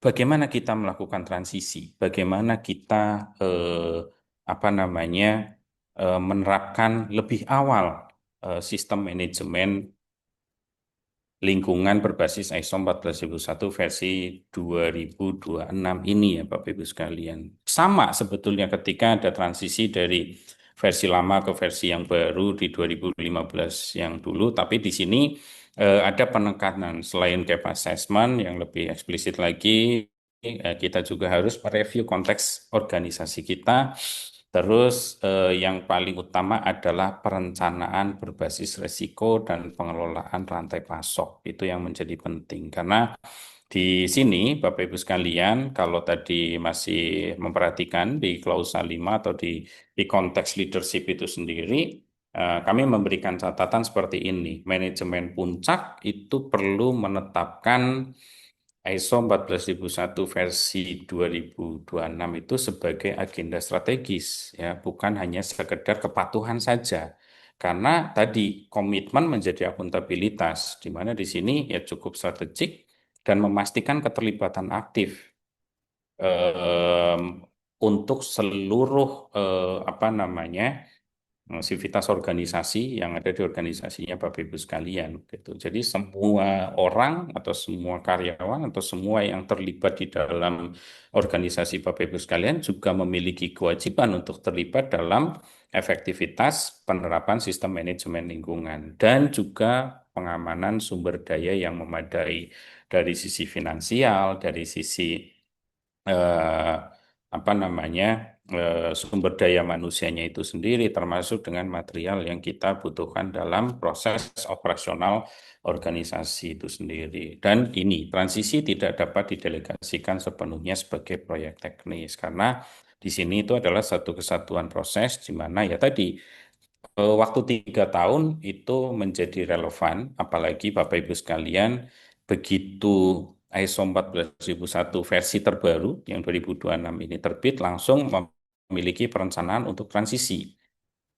bagaimana kita melakukan transisi? Bagaimana kita apa namanya menerapkan lebih awal sistem manajemen lingkungan berbasis ISO 14001 versi 2026 ini ya Bapak Ibu sekalian. Sama sebetulnya ketika ada transisi dari versi lama ke versi yang baru di 2015 yang dulu, tapi di sini ada penekanan selain gap assessment yang lebih eksplisit lagi, kita juga harus mereview konteks organisasi kita. Terus yang paling utama adalah perencanaan berbasis resiko dan pengelolaan rantai pasok. Itu yang menjadi penting karena di sini Bapak Ibu sekalian kalau tadi masih memperhatikan di klausa 5 atau di konteks leadership itu sendiri kami memberikan catatan seperti ini. Manajemen puncak itu perlu menetapkan ISO 14001 versi 2026 itu sebagai agenda strategis ya, bukan hanya sekedar kepatuhan saja. Karena tadi komitmen menjadi akuntabilitas, di mana di sini ya cukup strategik dan memastikan keterlibatan aktif em, untuk seluruh apa namanya sivitas organisasi yang ada di organisasinya Bapak Ibu sekalian gitu. Jadi semua orang atau semua karyawan atau semua yang terlibat di dalam organisasi Bapak Ibu sekalian juga memiliki kewajiban untuk terlibat dalam efektivitas penerapan sistem manajemen lingkungan dan juga pengamanan sumber daya yang memadai dari sisi finansial, dari sisi eh, apa namanya sumber daya manusianya itu sendiri, termasuk dengan material yang kita butuhkan dalam proses operasional organisasi itu sendiri. Dan ini transisi tidak dapat didelegasikan sepenuhnya sebagai proyek teknis karena di sini itu adalah satu kesatuan proses di mana ya tadi waktu 3 tahun itu menjadi relevan, apalagi Bapak Ibu sekalian, begitu ISO 14001 versi terbaru yang 2026 ini terbit, langsung memiliki perencanaan untuk transisi.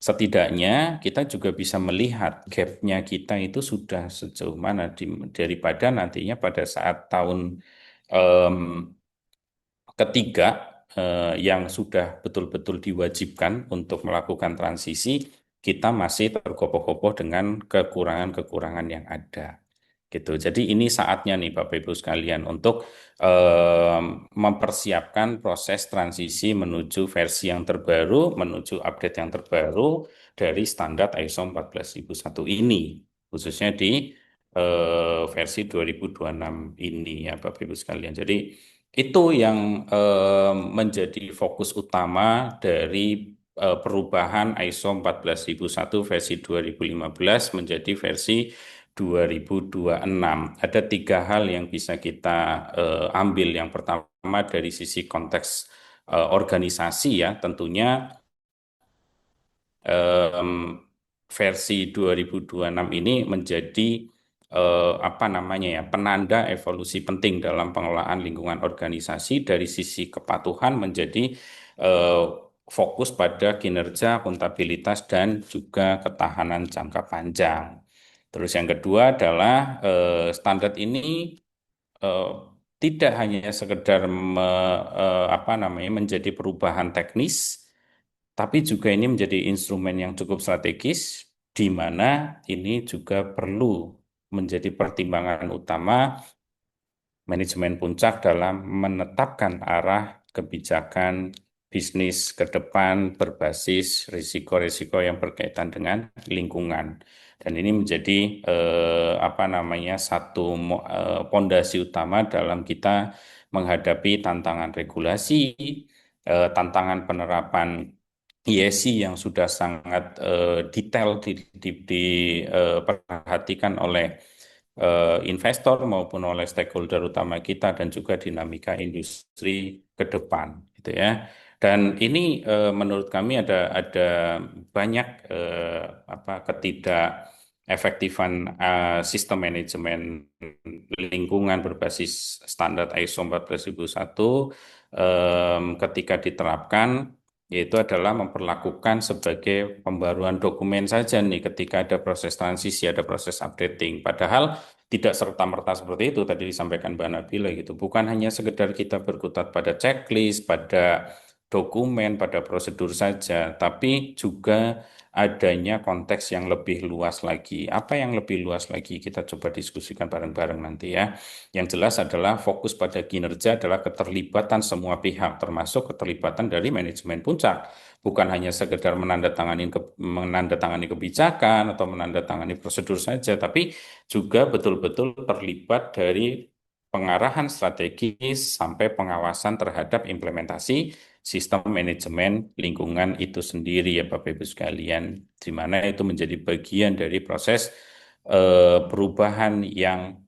Setidaknya kita juga bisa melihat gap-nya kita itu sudah sejauh mana daripada nantinya pada saat tahun em, ketiga yang sudah betul-betul diwajibkan untuk melakukan transisi, kita masih tergopoh-gopoh dengan kekurangan-kekurangan yang ada. Gitu. Jadi ini saatnya nih Bapak Ibu sekalian untuk mempersiapkan proses transisi menuju versi yang terbaru, menuju update yang terbaru dari standar ISO 14001 ini, khususnya di versi 2026 ini ya Bapak Ibu sekalian. Jadi itu yang menjadi fokus utama dari perubahan ISO 14001 versi 2015 menjadi versi 2026. Ada 3 hal yang bisa kita ambil. Yang pertama dari sisi konteks organisasi ya, tentunya em, versi 2026 ini menjadi apa namanya ya, penanda evolusi penting dalam pengelolaan lingkungan organisasi dari sisi kepatuhan menjadi eh, fokus pada kinerja, akuntabilitas dan juga ketahanan jangka panjang. Terus yang kedua adalah standar ini eh, tidak hanya sekedar apa namanya menjadi perubahan teknis, tapi juga ini menjadi instrumen yang cukup strategis, di mana ini juga perlu menjadi pertimbangan utama manajemen puncak dalam menetapkan arah kebijakan bisnis ke depan berbasis risiko-risiko yang berkaitan dengan lingkungan. Dan ini menjadi apa namanya satu pondasi utama dalam kita menghadapi tantangan regulasi, tantangan penerapan ESG yang sudah sangat detail diperhatikan oleh investor maupun oleh stakeholder utama kita dan juga dinamika industri ke depan, gitu ya. Dan ini menurut kami ada banyak ketidakefektifan sistem manajemen lingkungan berbasis standar ISO 14001 ketika diterapkan, yaitu adalah memperlakukan sebagai pembaruan dokumen saja nih ketika ada proses transisi, ada proses updating. Padahal tidak serta-merta seperti itu tadi disampaikan Mbak Nabila gitu. Bukan hanya sekedar kita berkutat pada checklist, pada dokumen, pada prosedur saja, tapi juga adanya konteks yang lebih luas lagi. Apa yang lebih luas lagi kita coba diskusikan bareng-bareng nanti ya. Yang jelas adalah fokus pada kinerja adalah keterlibatan semua pihak, termasuk keterlibatan dari manajemen puncak. Bukan hanya sekedar menandatangani kebijakan atau menandatangani prosedur saja, tapi juga betul-betul terlibat dari pengarahan strategis sampai pengawasan terhadap implementasi sistem manajemen lingkungan itu sendiri ya Bapak Ibu sekalian, di mana itu menjadi bagian dari proses perubahan yang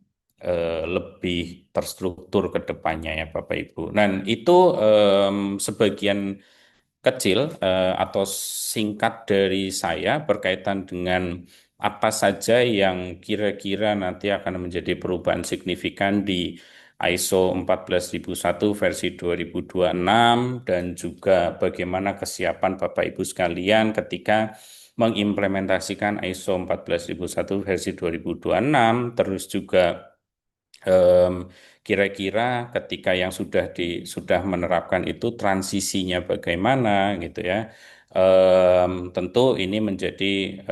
lebih terstruktur ke depannya ya Bapak Ibu. Dan itu sebagian kecil atau singkat dari saya berkaitan dengan apa saja yang kira-kira nanti akan menjadi perubahan signifikan di ISO 14001 versi 2026 dan juga bagaimana kesiapan Bapak Ibu sekalian ketika mengimplementasikan ISO 14001 versi 2026, terus juga em, kira-kira ketika yang sudah menerapkan itu transisinya bagaimana gitu ya. Tentu ini menjadi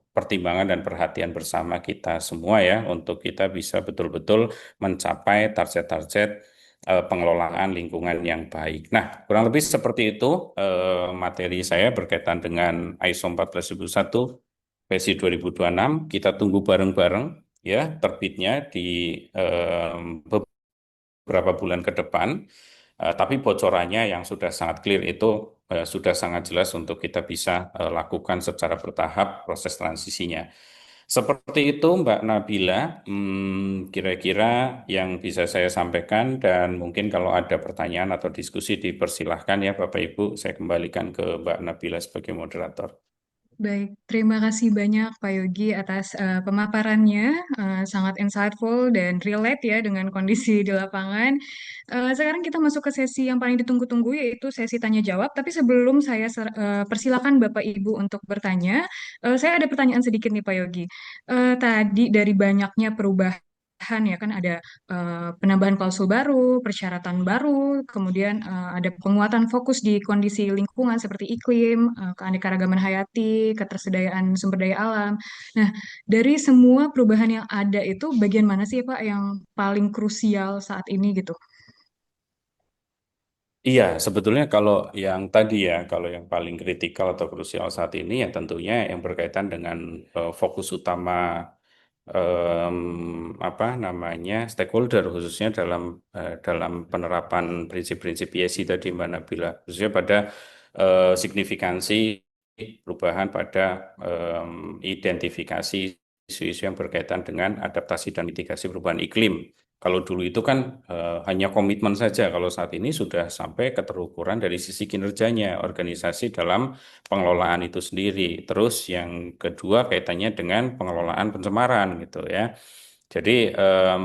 pertimbangan dan perhatian bersama kita semua ya untuk kita bisa betul-betul mencapai target-target pengelolaan lingkungan yang baik. Nah, kurang lebih seperti itu materi saya berkaitan dengan ISO 14001 versi 2026. Kita tunggu bareng-bareng ya terbitnya di beberapa bulan ke depan. Tapi bocorannya yang sudah sangat clear itu sudah sangat jelas untuk kita bisa lakukan secara bertahap proses transisinya. Seperti itu Mbak Nabila, kira-kira yang bisa saya sampaikan dan mungkin kalau ada pertanyaan atau diskusi dipersilahkan ya Bapak Ibu, saya kembalikan ke Mbak Nabila sebagai moderator. Baik, terima kasih banyak Pak Yogi atas pemaparannya, sangat insightful dan relate ya dengan kondisi di lapangan. Sekarang kita masuk ke sesi yang paling ditunggu-tunggu yaitu sesi tanya jawab. Tapi sebelum saya persilakan Bapak Ibu untuk bertanya, saya ada pertanyaan sedikit nih Pak Yogi. Tadi dari banyaknya perubahan ya kan ada penambahan klausul baru, persyaratan baru, kemudian ada penguatan fokus di kondisi lingkungan seperti iklim, keanekaragaman hayati, ketersediaan sumber daya alam. Nah, dari semua perubahan yang ada itu bagian mana sih Pak yang paling krusial saat ini gitu? Iya, sebetulnya kalau yang tadi ya, kalau yang paling kritikal atau krusial saat ini ya tentunya yang berkaitan dengan fokus utama apa namanya stakeholder khususnya dalam penerapan prinsip-prinsip ESG tadi Mbak Nabila, khususnya pada signifikansi perubahan pada identifikasi isu-isu yang berkaitan dengan adaptasi dan mitigasi perubahan iklim. Kalau dulu itu kan hanya komitmen saja, kalau saat ini sudah sampai keterukuran dari sisi kinerjanya organisasi dalam pengelolaan itu sendiri. Terus yang kedua kaitannya dengan pengelolaan pencemaran gitu ya. Jadi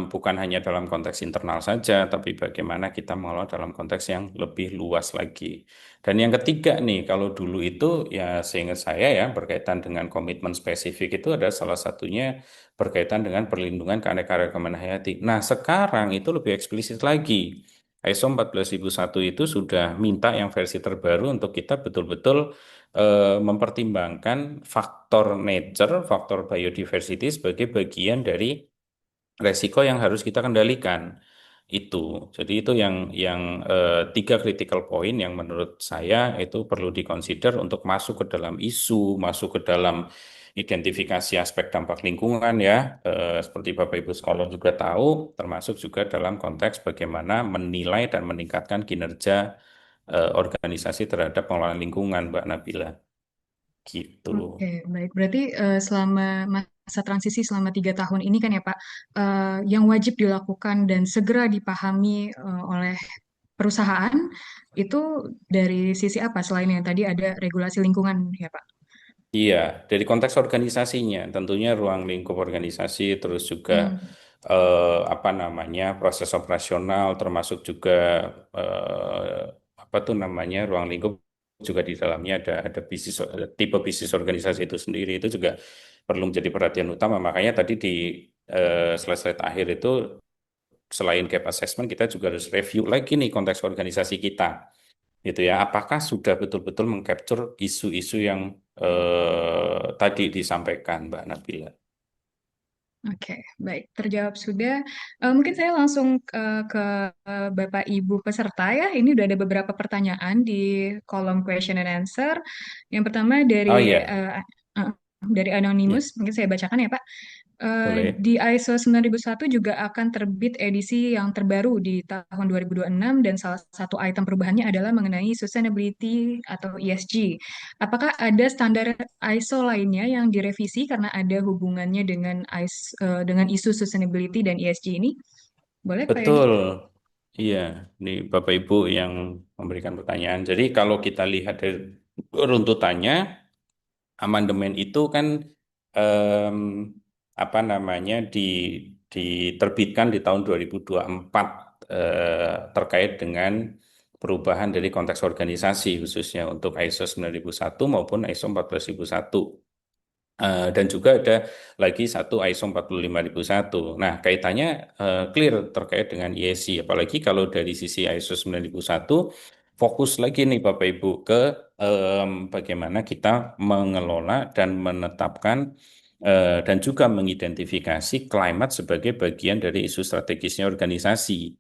bukan hanya dalam konteks internal saja, tapi bagaimana kita mengelola dalam konteks yang lebih luas lagi. Dan yang ketiga nih, kalau dulu itu ya seingat saya ya berkaitan dengan komitmen spesifik itu ada salah satunya berkaitan dengan perlindungan keanekaragaman hayati. Nah, sekarang itu lebih eksplisit lagi. ISO 14001 itu sudah minta yang versi terbaru untuk kita betul-betul mempertimbangkan faktor nature, faktor biodiversity sebagai bagian dari resiko yang harus kita kendalikan. itu. Jadi itu yang tiga critical point yang menurut saya itu perlu dikonsider untuk masuk ke dalam isu, masuk ke dalam identifikasi aspek dampak lingkungan ya. Seperti Bapak Ibu sekalian juga tahu, termasuk juga dalam konteks bagaimana menilai dan meningkatkan kinerja organisasi terhadap pengelolaan lingkungan, Mbak Nabila. Gitu. Oke, baik. Berarti selama masa transisi selama 3 tahun ini kan ya Pak, yang wajib dilakukan dan segera dipahami oleh perusahaan itu dari sisi apa selain yang tadi ada regulasi lingkungan ya Pak? Iya, dari konteks organisasinya, tentunya ruang lingkup organisasi, terus juga Hmm, apa namanya proses operasional, termasuk juga apa tuh namanya ruang lingkup juga di dalamnya ada bisnis tipe bisnis organisasi itu sendiri itu juga perlu menjadi perhatian utama. Makanya tadi di slide-slide akhir itu selain gap assessment kita juga harus review lagi nih konteks organisasi kita gitu ya. Apakah sudah betul-betul mengcapture isu-isu yang tadi disampaikan Mbak Nabila? oke, baik. Terjawab sudah. Mungkin saya langsung ke Bapak Ibu peserta ya. Ini udah ada beberapa pertanyaan di kolom question and answer. Yang pertama Oh dari iya, uh, dari ya, Anonymous, mungkin saya bacakan ya Pak. boleh. Di ISO 9001 juga akan terbit edisi yang terbaru di tahun 2026 dan salah satu item perubahannya adalah mengenai sustainability atau ESG. Apakah ada standar ISO lainnya yang direvisi karena ada hubungannya dengan dengan isu sustainability dan ESG ini? Boleh Pak Yogi? Betul. Iya, ini Bapak Ibu yang memberikan pertanyaan. Jadi kalau kita lihat dari runtutannya, amandemen itu kan em, apa namanya diterbitkan di tahun 2024 terkait dengan perubahan dari konteks organisasi khususnya untuk ISO 9001 maupun ISO 14001. Dan juga ada lagi satu ISO 45001. Nah, kaitannya clear terkait dengan ESG. Apalagi kalau dari sisi ISO 9001, fokus lagi nih Bapak Ibu ke bagaimana kita mengelola dan menetapkan dan juga mengidentifikasi climate sebagai bagian dari isu strategisnya organisasi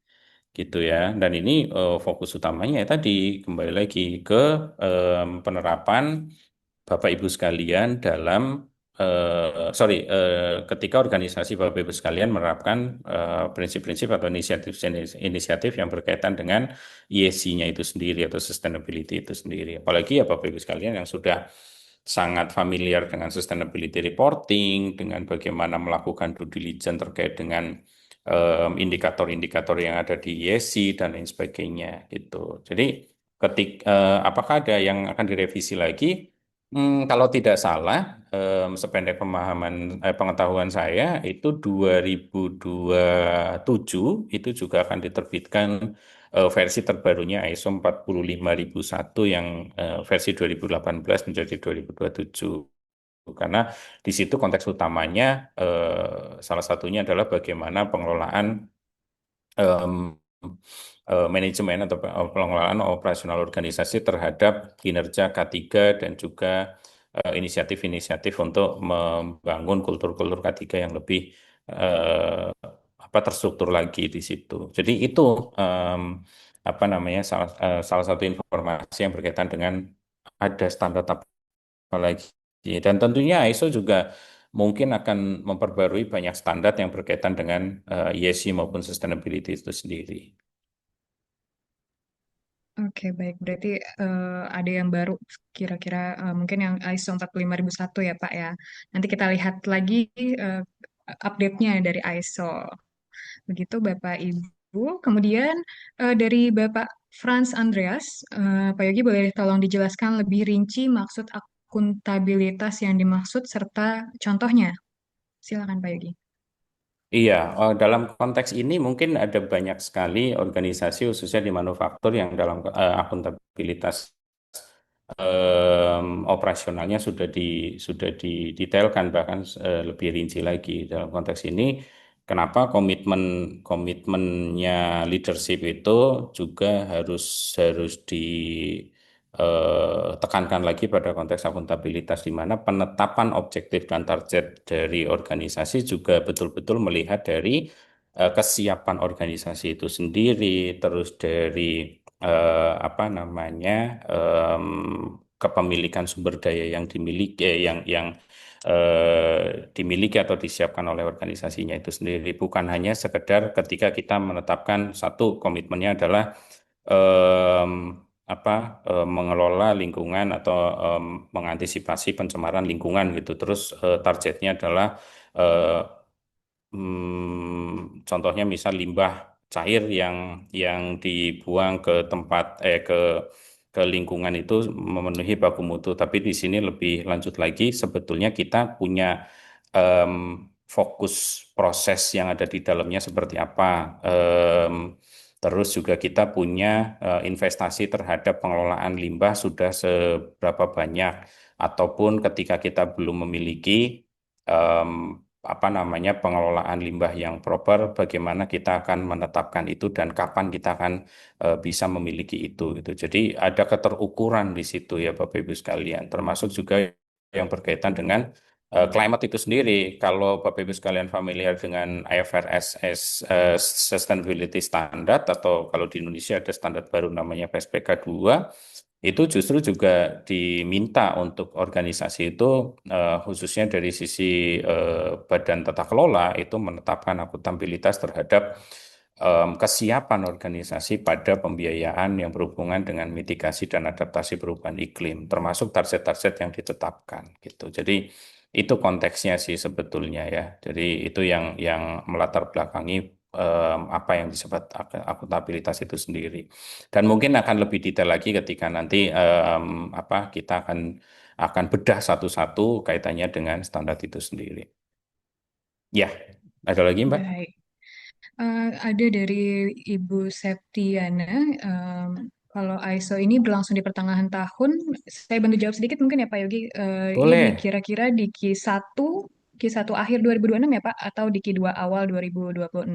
gitu ya. Dan ini fokus utamanya ya tadi kembali lagi ke penerapan Bapak Ibu sekalian dalam ketika organisasi Bapak Ibu sekalian menerapkan prinsip-prinsip atau inisiatif yang berkaitan dengan ESG-nya itu sendiri atau sustainability itu sendiri. Apalagi ya Bapak Ibu sekalian yang sudah sangat familiar dengan sustainability reporting, dengan bagaimana melakukan due diligence terkait dengan indikator-indikator yang ada di ESG dan lain sebagainya gitu. Jadi apakah ada yang akan direvisi lagi? Kalau tidak salah, sependek pengetahuan saya itu 2027 itu juga akan diterbitkan versi terbarunya ISO 45001 yang versi 2018 menjadi 2027. Karena di situ konteks utamanya salah satunya adalah bagaimana pengelolaan em, manajemen atau pengelolaan operasional organisasi terhadap kinerja K3 dan juga inisiatif-inisiatif untuk membangun kultur-kultur K3 yang lebih eh, terstruktur lagi di situ. Jadi itu em, apa namanya salah satu informasi yang berkaitan dengan ada standar apa lagi. Dan tentunya ISO juga mungkin akan memperbarui banyak standar yang berkaitan dengan ESG maupun sustainability itu sendiri. Oke, baik. Berarti ada yang baru kira-kira mungkin yang ISO 45001 ya Pak ya. Nanti kita lihat lagi eh, update-nya dari ISO. Begitu Bapak Ibu. Kemudian dari Bapak Franz Andreas, Pak Yogi boleh tolong dijelaskan lebih rinci maksud akuntabilitas yang dimaksud serta contohnya. Silakan Pak Yogi. Iya, dalam konteks ini mungkin ada banyak sekali organisasi khususnya di manufaktur yang dalam akuntabilitas operasionalnya sudah didetailkan bahkan lebih rinci lagi dalam konteks ini. Kenapa komitmennya leadership itu juga harus harus ditekankan lagi pada konteks akuntabilitas di mana penetapan objektif dan target dari organisasi juga betul-betul melihat dari kesiapan organisasi itu sendiri, terus dari apa namanya kepemilikan sumber daya yang dimiliki yang dimiliki atau disiapkan oleh organisasinya itu sendiri, bukan hanya sekedar ketika kita menetapkan satu komitmennya adalah em, apa mengelola lingkungan atau mengantisipasi pencemaran lingkungan gitu. Terus targetnya adalah eh, contohnya misal limbah cair yang dibuang ke tempat ke lingkungan itu memenuhi baku mutu. Tapi di sini lebih lanjut lagi, sebetulnya kita punya em, fokus proses yang ada di dalamnya seperti apa. Terus juga kita punya investasi terhadap pengelolaan limbah sudah seberapa banyak, ataupun ketika kita belum memiliki em, apa namanya pengelolaan limbah yang proper, bagaimana kita akan menetapkan itu dan kapan kita akan bisa memiliki itu gitu. Jadi ada keterukuran di situ ya Bapak Ibu sekalian, termasuk juga yang berkaitan dengan climate itu sendiri. Kalau Bapak Ibu sekalian familiar dengan IFRS Sustainability Standard, atau kalau di Indonesia ada standar baru namanya PSPK 2, itu justru juga diminta untuk organisasi itu khususnya dari sisi badan tata kelola itu menetapkan akuntabilitas terhadap kesiapan organisasi pada pembiayaan yang berhubungan dengan mitigasi dan adaptasi perubahan iklim, termasuk target-target yang ditetapkan gitu. Jadi itu konteksnya sih sebetulnya ya. Jadi itu yang melatar belakangi apa yang disebut akuntabilitas itu sendiri. Dan mungkin akan lebih detail lagi ketika nanti apa kita akan bedah satu-satu kaitannya dengan standar itu sendiri. Ya, ada lagi Mbak? Baik. Ada dari Ibu Septiana. Kalau ISO ini berlangsung di pertengahan tahun, saya bantu jawab sedikit mungkin ya Pak Yogi. Ini Boleh. kira-kira di Q1 akhir 2026 ya Pak, atau di Q2 awal 2026.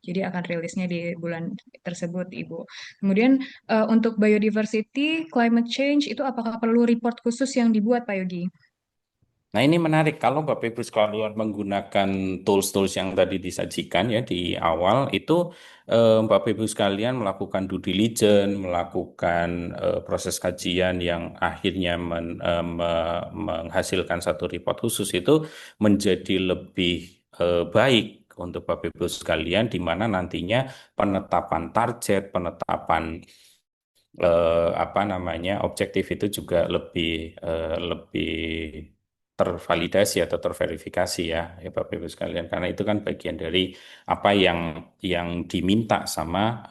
Jadi akan rilisnya di bulan tersebut Ibu. Kemudian untuk biodiversity, climate change itu apakah perlu report khusus yang dibuat Pak Yogi? Nah, ini menarik kalau Bapak Ibu sekalian menggunakan tools-tools yang tadi disajikan ya di awal itu, Bapak Ibu sekalian melakukan due diligence, melakukan proses kajian yang akhirnya menghasilkan satu report khusus, itu menjadi lebih baik untuk Bapak Ibu sekalian, di mana nantinya penetapan target, penetapan apa namanya objektif itu juga lebih tervalidasi atau terverifikasi ya, ya Bapak Ibu sekalian, karena itu kan bagian dari apa yang diminta sama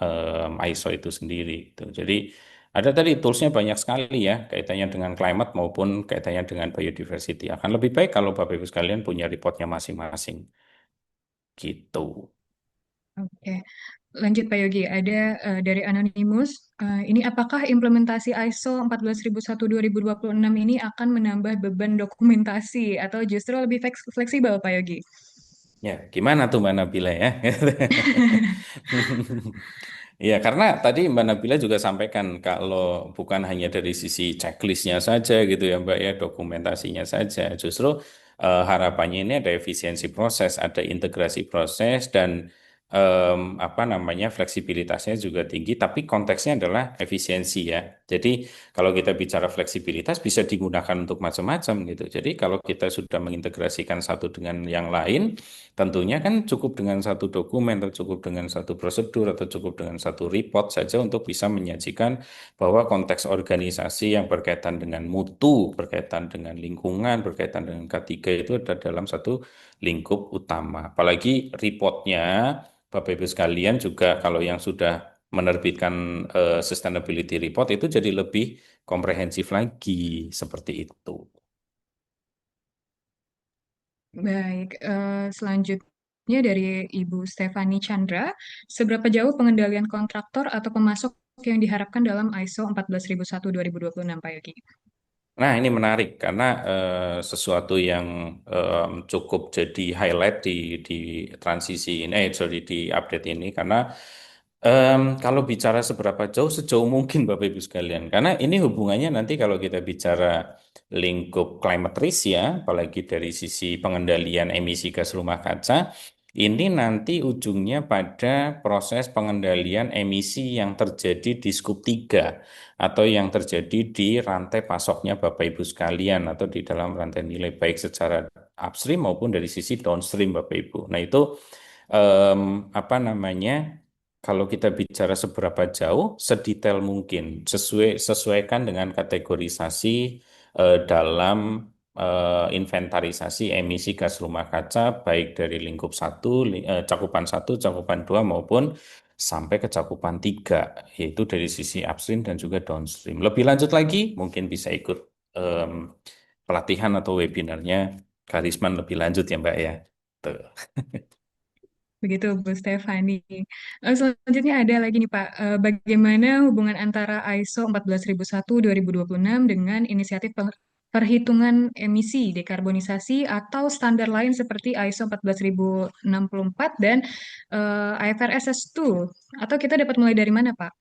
ISO itu sendiri gitu. Jadi ada tadi toolsnya banyak sekali ya kaitannya dengan climate maupun kaitannya dengan biodiversity. Akan lebih baik kalau Bapak Ibu sekalian punya reportnya masing-masing gitu. Oke. Lanjut Pak Yogi, ada dari Anonymous, ini apakah implementasi ISO 14001-2026 ini akan menambah beban dokumentasi atau justru lebih fleksibel Pak Yogi? Ya, gimana tuh Mbak Nabila ya? Iya, karena tadi Mbak Nabila juga sampaikan kalau bukan hanya dari sisi checklistnya saja gitu ya Mbak ya, dokumentasinya saja. Justru harapannya ini ada efisiensi proses, ada integrasi proses, dan apa namanya fleksibilitasnya juga tinggi. Tapi konteksnya adalah efisiensi ya. Jadi kalau kita bicara fleksibilitas bisa digunakan untuk macam-macam gitu. Jadi kalau kita sudah mengintegrasikan satu dengan yang lain, tentunya kan cukup dengan satu dokumen, atau cukup dengan satu prosedur, atau cukup dengan satu report saja untuk bisa menyajikan bahwa konteks organisasi yang berkaitan dengan mutu, berkaitan dengan lingkungan, berkaitan dengan K3 itu ada dalam satu lingkup utama. Apalagi reportnya, Bapak Ibu sekalian juga kalau yang sudah menerbitkan sustainability report itu jadi lebih komprehensif lagi seperti itu. Baik, selanjutnya dari Ibu Stefani Chandra, seberapa jauh pengendalian kontraktor atau pemasok yang diharapkan dalam ISO 14001-2026 Pak Yogi? Nah, ini menarik karena sesuatu yang cukup jadi highlight di transisi ini, sorry, di update ini, karena kalau bicara seberapa jauh, sejauh mungkin Bapak Ibu sekalian, karena ini hubungannya nanti kalau kita bicara lingkup climate risk ya, apalagi dari sisi pengendalian emisi gas rumah kaca, Ini nanti ujungnya pada proses pengendalian emisi yang terjadi di skop 3 atau yang terjadi di rantai pasoknya Bapak Ibu sekalian atau di dalam rantai nilai baik secara upstream maupun dari sisi downstream Bapak Ibu. Nah, itu em, apa namanya? Kalau kita bicara seberapa jauh, sedetail mungkin, sesuaikan dengan kategorisasi dalam inventarisasi emisi gas rumah kaca baik dari lingkup satu, cakupan satu, cakupan 2 maupun sampai ke cakupan 3, yaitu dari sisi upstream dan juga downstream. Lebih lanjut lagi, mungkin bisa ikut em, pelatihan atau webinarnya Karisman lebih lanjut ya Mbak ya. Tuh. Begitu, Bu Stefani. Selanjutnya ada lagi nih Pak, bagaimana hubungan antara ISO 14001 2026 dengan inisiatif perhitungan emisi, dekarbonisasi, atau standar lain seperti ISO 14064 dan IFRS S2? Atau kita dapat mulai dari mana, Pak?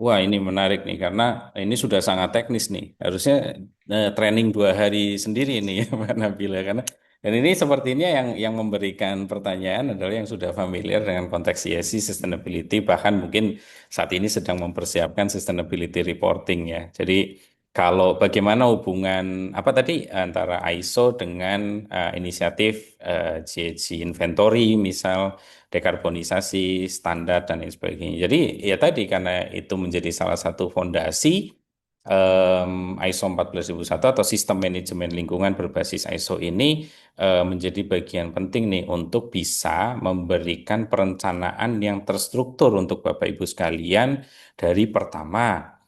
Wah, ini menarik nih karena ini sudah sangat teknis nih. Harusnya training 2 hari sendiri nih ya Mbak Nabila karena dan ini sepertinya yang memberikan pertanyaan adalah yang sudah familiar dengan konteks ESG sustainability bahkan mungkin saat ini sedang mempersiapkan sustainability reporting ya. Jadi kalau bagaimana hubungan apa tadi antara ISO dengan inisiatif GHG inventory misal dekarbonisasi, standar, dan lain sebagainya. Jadi ya tadi karena itu menjadi salah satu fondasi ISO 14001 atau sistem manajemen lingkungan berbasis ISO ini menjadi bagian penting nih untuk bisa memberikan perencanaan yang terstruktur untuk Bapak Ibu sekalian dari pertama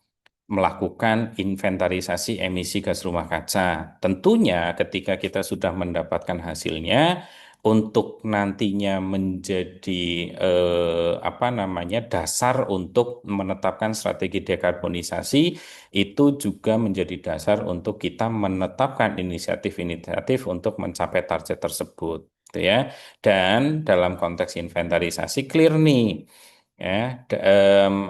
melakukan inventarisasi emisi gas rumah kaca. Tentunya ketika kita sudah mendapatkan hasilnya, untuk nantinya menjadi apa namanya dasar untuk menetapkan strategi dekarbonisasi, itu juga menjadi dasar untuk kita menetapkan inisiatif-inisiatif untuk mencapai target tersebut, gitu ya. Dan dalam konteks inventarisasi clear nih. Ya,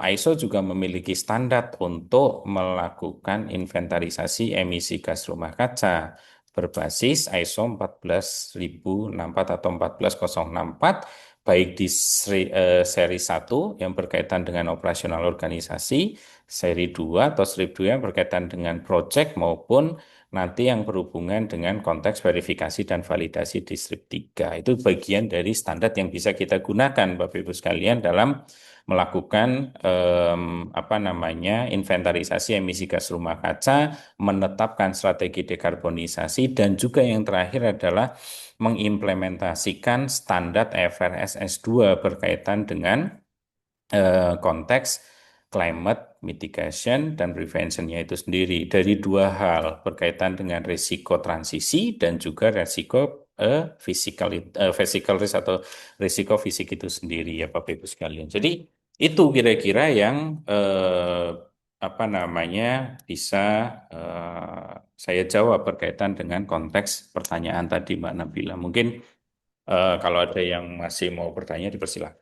ISO juga memiliki standar untuk melakukan inventarisasi emisi gas rumah kaca berbasis ISO 14064 atau 14064 baik di seri 1 yang berkaitan dengan operasional organisasi, seri 2 atau strip 2 yang berkaitan dengan proyek maupun nanti yang berhubungan dengan konteks verifikasi dan validasi di strip 3. Itu bagian dari standar yang bisa kita gunakan Bapak Ibu sekalian dalam melakukan apa namanya inventarisasi emisi gas rumah kaca, menetapkan strategi dekarbonisasi dan juga yang terakhir adalah mengimplementasikan standar FRS S2 berkaitan dengan konteks climate mitigation dan preventionnya itu sendiri dari 2 hal berkaitan dengan risiko transisi dan juga risiko physical risk atau risiko fisik itu sendiri ya Bapak Ibu sekalian. Jadi itu kira-kira yang apa namanya bisa saya jawab berkaitan dengan konteks pertanyaan tadi Mbak Nabila. Mungkin kalau ada yang masih mau bertanya dipersilakan.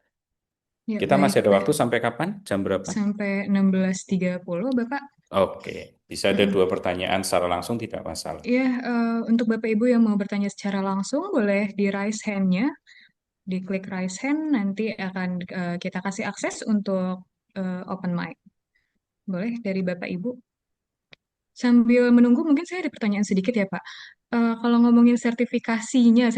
Ya, Kita baik. masih ada waktu sampai kapan? Jam berapa? Sampai 16.30, Bapak. Oke, bisa ada 2 pertanyaan secara langsung tidak masalah. Ya, untuk Bapak Ibu yang mau bertanya secara langsung, boleh di raise hand-nya, diklik raise hand, nanti akan kita kasih akses untuk open mic. Boleh dari Bapak Ibu? Sambil menunggu, mungkin saya ada pertanyaan sedikit ya, Pak. Kalau ngomongin sertifikatnya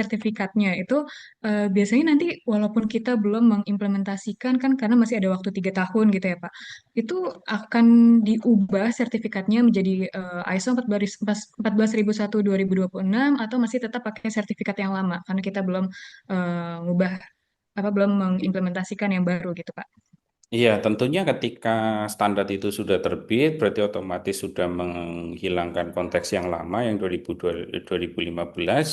itu biasanya nanti walaupun kita belum mengimplementasikan kan karena masih ada waktu 3 tahun gitu ya, Pak. Itu akan diubah sertifikatnya menjadi ISO 14001 2026 atau masih tetap pakai sertifikat yang lama karena kita belum ngubah apa belum mengimplementasikan yang baru gitu, Pak. Iya, tentunya ketika standar itu sudah terbit, berarti otomatis sudah menghilangkan konteks yang lama yang 2015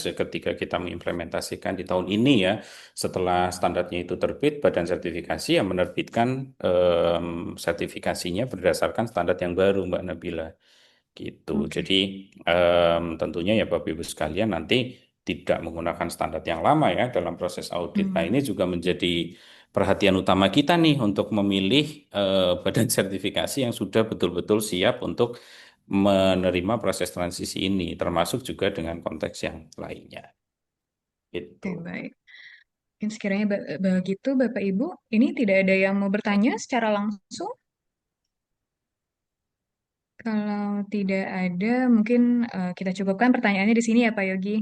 ketika kita mengimplementasikan di tahun ini ya, setelah standarnya itu terbit, Badan Sertifikasi yang menerbitkan sertifikasinya berdasarkan standar yang baru, Mbak Nabila. Gitu. Oke. Jadi tentunya ya Bapak Ibu sekalian nanti tidak menggunakan standar yang lama ya dalam proses audit. Nah, ini juga menjadi perhatian utama kita nih untuk memilih badan sertifikasi yang sudah betul-betul siap untuk menerima proses transisi ini, termasuk juga dengan konteks yang lainnya. Itu. Oke, baik. Mungkin sekiranya begitu, Bapak Ibu, ini tidak ada yang mau bertanya secara langsung. Kalau tidak ada, mungkin kita cukupkan pertanyaannya di sini ya, Pak Yogi.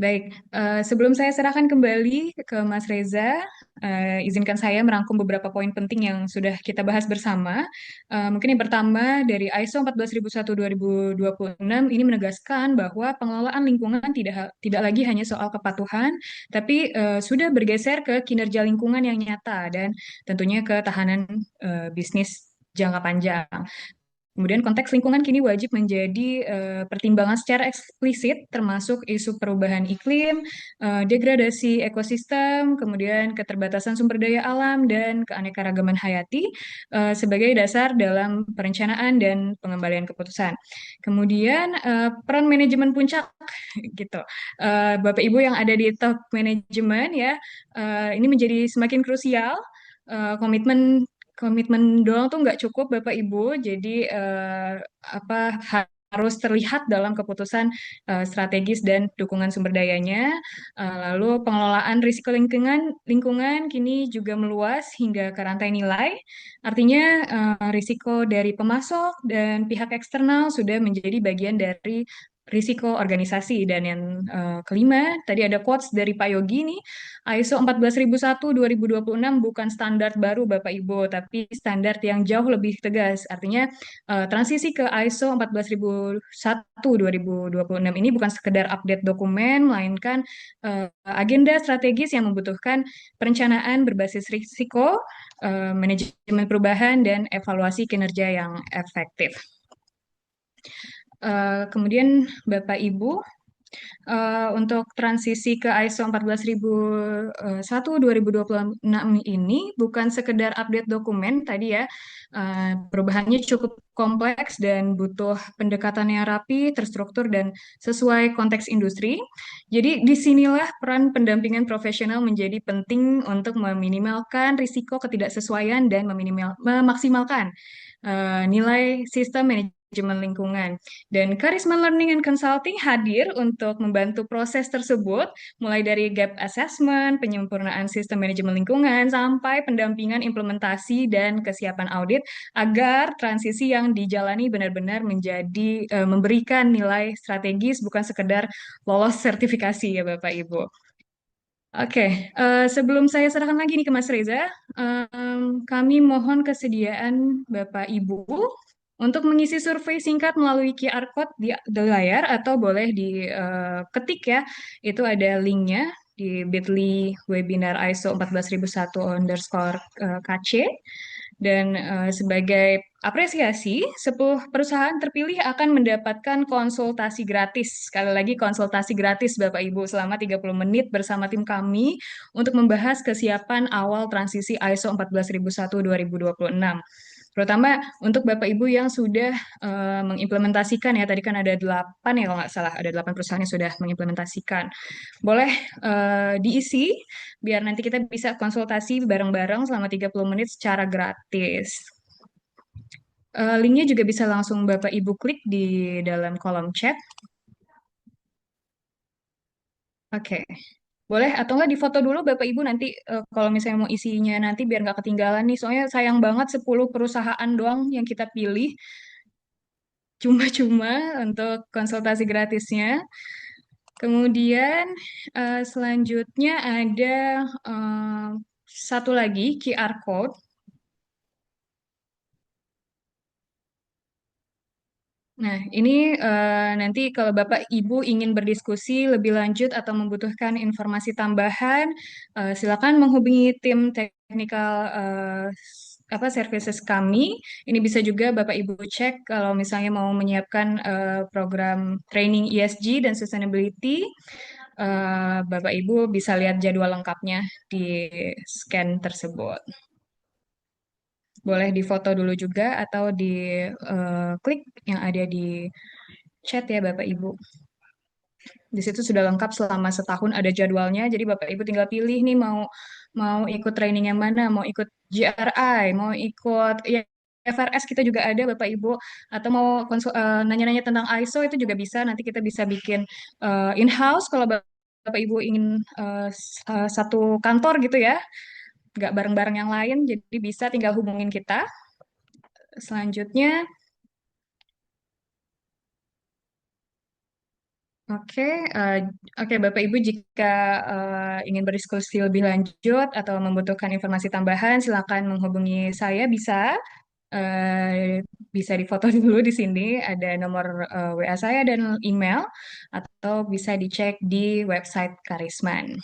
Baik, sebelum saya serahkan kembali ke Mas Reza, izinkan saya merangkum beberapa poin penting yang sudah kita bahas bersama. Mungkin yang pertama dari ISO 14001-2026 ini menegaskan bahwa pengelolaan lingkungan tidak lagi hanya soal kepatuhan, tapi sudah bergeser ke kinerja lingkungan yang nyata dan tentunya ketahanan bisnis jangka panjang. Kemudian konteks lingkungan kini wajib menjadi pertimbangan secara eksplisit, termasuk isu perubahan iklim, degradasi ekosistem, kemudian keterbatasan sumber daya alam, dan keanekaragaman hayati sebagai dasar dalam perencanaan dan pengembalian keputusan. Kemudian peran manajemen puncak, gitu. Bapak Ibu yang ada di top manajemen ya, ini menjadi semakin krusial. Komitmen komitmen doang tuh nggak cukup Bapak Ibu, jadi apa harus terlihat dalam keputusan strategis dan dukungan sumber dayanya. Lalu pengelolaan risiko lingkungan kini juga meluas hingga ke rantai nilai. Artinya risiko dari pemasok dan pihak eksternal sudah menjadi bagian dari risiko organisasi. Dan yang kelima, tadi ada quotes dari Pak Yogi nih, ISO 14001-2026 bukan standar baru Bapak Ibu, tapi standar yang jauh lebih tegas. Artinya transisi ke ISO 14001-2026 ini bukan sekedar update dokumen, melainkan agenda strategis yang membutuhkan perencanaan berbasis risiko, manajemen perubahan, dan evaluasi kinerja yang efektif. Kemudian Bapak Ibu, untuk transisi ke ISO 14001-2026 ini bukan sekedar update dokumen tadi ya, perubahannya cukup kompleks dan butuh pendekatan yang rapi, terstruktur, dan sesuai konteks industri. Jadi disinilah peran pendampingan profesional menjadi penting untuk meminimalkan risiko ketidaksesuaian dan memaksimalkan nilai sistem manajemen lingkungan. Dan Karisma Learning and Consulting hadir untuk membantu proses tersebut, mulai dari gap assessment, penyempurnaan sistem manajemen lingkungan, sampai pendampingan implementasi dan kesiapan audit, agar transisi yang dijalani benar-benar menjadi memberikan nilai strategis, bukan sekedar lolos sertifikasi ya Bapak Ibu. Oke, sebelum saya serahkan lagi nih ke Mas Reza, kami mohon kesediaan Bapak Ibu untuk mengisi survei singkat melalui QR code di layar atau boleh diketik ya, itu ada linknya di bit.ly webinar ISO 14001_KC. Dan sebagai apresiasi, 10 perusahaan terpilih akan mendapatkan konsultasi gratis. Sekali lagi konsultasi gratis Bapak Ibu selama 30 menit bersama tim kami untuk membahas kesiapan awal transisi ISO 14001-2026. Terutama untuk Bapak Ibu yang sudah mengimplementasikan ya, tadi kan ada 8 ya kalau nggak salah, ada 8 perusahaan yang sudah mengimplementasikan. Boleh diisi biar nanti kita bisa konsultasi bareng-bareng selama 30 menit secara gratis. Linknya juga bisa langsung Bapak Ibu klik di dalam kolom chat. Oke. Boleh atau enggak difoto dulu Bapak Ibu nanti kalau misalnya mau isinya nanti biar nggak ketinggalan nih. Soalnya sayang banget 10 perusahaan doang yang kita pilih. Cuma-cuma untuk konsultasi gratisnya. Kemudian selanjutnya ada satu lagi QR code. Nah, ini nanti kalau Bapak Ibu ingin berdiskusi lebih lanjut atau membutuhkan informasi tambahan, silakan menghubungi tim teknikal services kami. Ini bisa juga Bapak Ibu cek kalau misalnya mau menyiapkan program training ESG dan sustainability. Bapak Ibu bisa lihat jadwal lengkapnya di scan tersebut. Boleh difoto dulu juga atau di klik yang ada di chat ya Bapak Ibu. Di situ sudah lengkap selama setahun ada jadwalnya. Jadi Bapak Ibu tinggal pilih nih mau ikut training yang mana, mau ikut GRI, mau ikut ya FRS kita juga ada Bapak Ibu, atau mau nanya-nanya tentang ISO itu juga bisa. Nanti kita bisa bikin in-house kalau Bapak Ibu ingin satu kantor gitu ya, nggak bareng-bareng yang lain, jadi bisa tinggal hubungin kita. Selanjutnya, oke, eh, oke Bapak Ibu jika ingin berdiskusi lebih lanjut atau membutuhkan informasi tambahan, silakan menghubungi saya bisa difoto dulu di sini ada nomor WA saya dan email atau bisa dicek di website Karisman.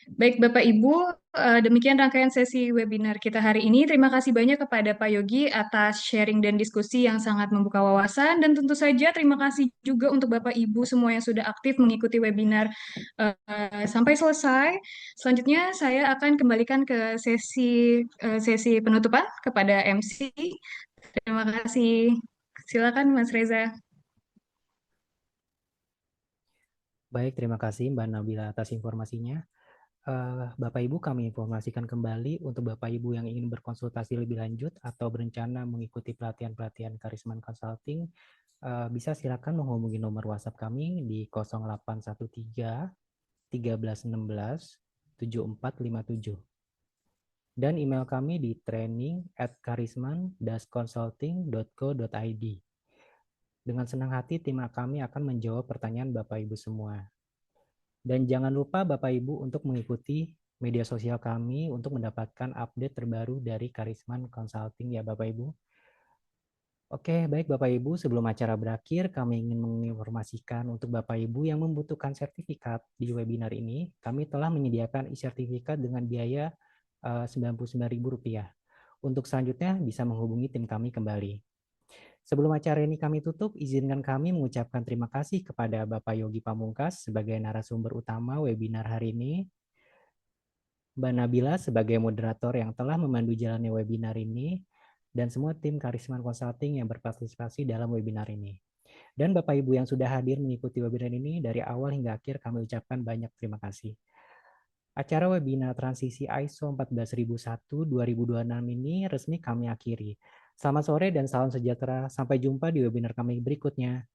Baik, Bapak Ibu, demikian rangkaian sesi webinar kita hari ini. Terima kasih banyak kepada Pak Yogi atas sharing dan diskusi yang sangat membuka wawasan. Dan tentu saja terima kasih juga untuk Bapak Ibu semua yang sudah aktif mengikuti webinar sampai selesai. Selanjutnya saya akan kembalikan ke sesi penutupan kepada MC. Terima kasih. Silakan Mas Reza. Baik, terima kasih Mbak Nabila atas informasinya. Bapak Ibu, kami informasikan kembali untuk Bapak Ibu yang ingin berkonsultasi lebih lanjut atau berencana mengikuti pelatihan-pelatihan Karisman Consulting, bisa silakan menghubungi nomor WhatsApp kami di 0813 1316 7457 dan email kami di training@karisman-consulting.co.id. Dengan senang hati tim kami akan menjawab pertanyaan Bapak Ibu semua. Dan jangan lupa Bapak Ibu untuk mengikuti media sosial kami untuk mendapatkan update terbaru dari Karisman Consulting ya Bapak Ibu. Oke, baik Bapak Ibu, sebelum acara berakhir, kami ingin menginformasikan untuk Bapak Ibu yang membutuhkan sertifikat di webinar ini, kami telah menyediakan e-sertifikat dengan biaya Rp99.000. Untuk selanjutnya bisa menghubungi tim kami kembali. Sebelum acara ini kami tutup, izinkan kami mengucapkan terima kasih kepada Bapak Yogi Pamungkas sebagai narasumber utama webinar hari ini, Mbak Nabila sebagai moderator yang telah memandu jalannya webinar ini, dan semua tim Karisman Consulting yang berpartisipasi dalam webinar ini. Dan Bapak Ibu yang sudah hadir mengikuti webinar ini dari awal hingga akhir, kami ucapkan banyak terima kasih. Acara webinar transisi ISO 14001-2026 ini resmi kami akhiri. Selamat sore dan salam sejahtera. Sampai jumpa di webinar kami berikutnya.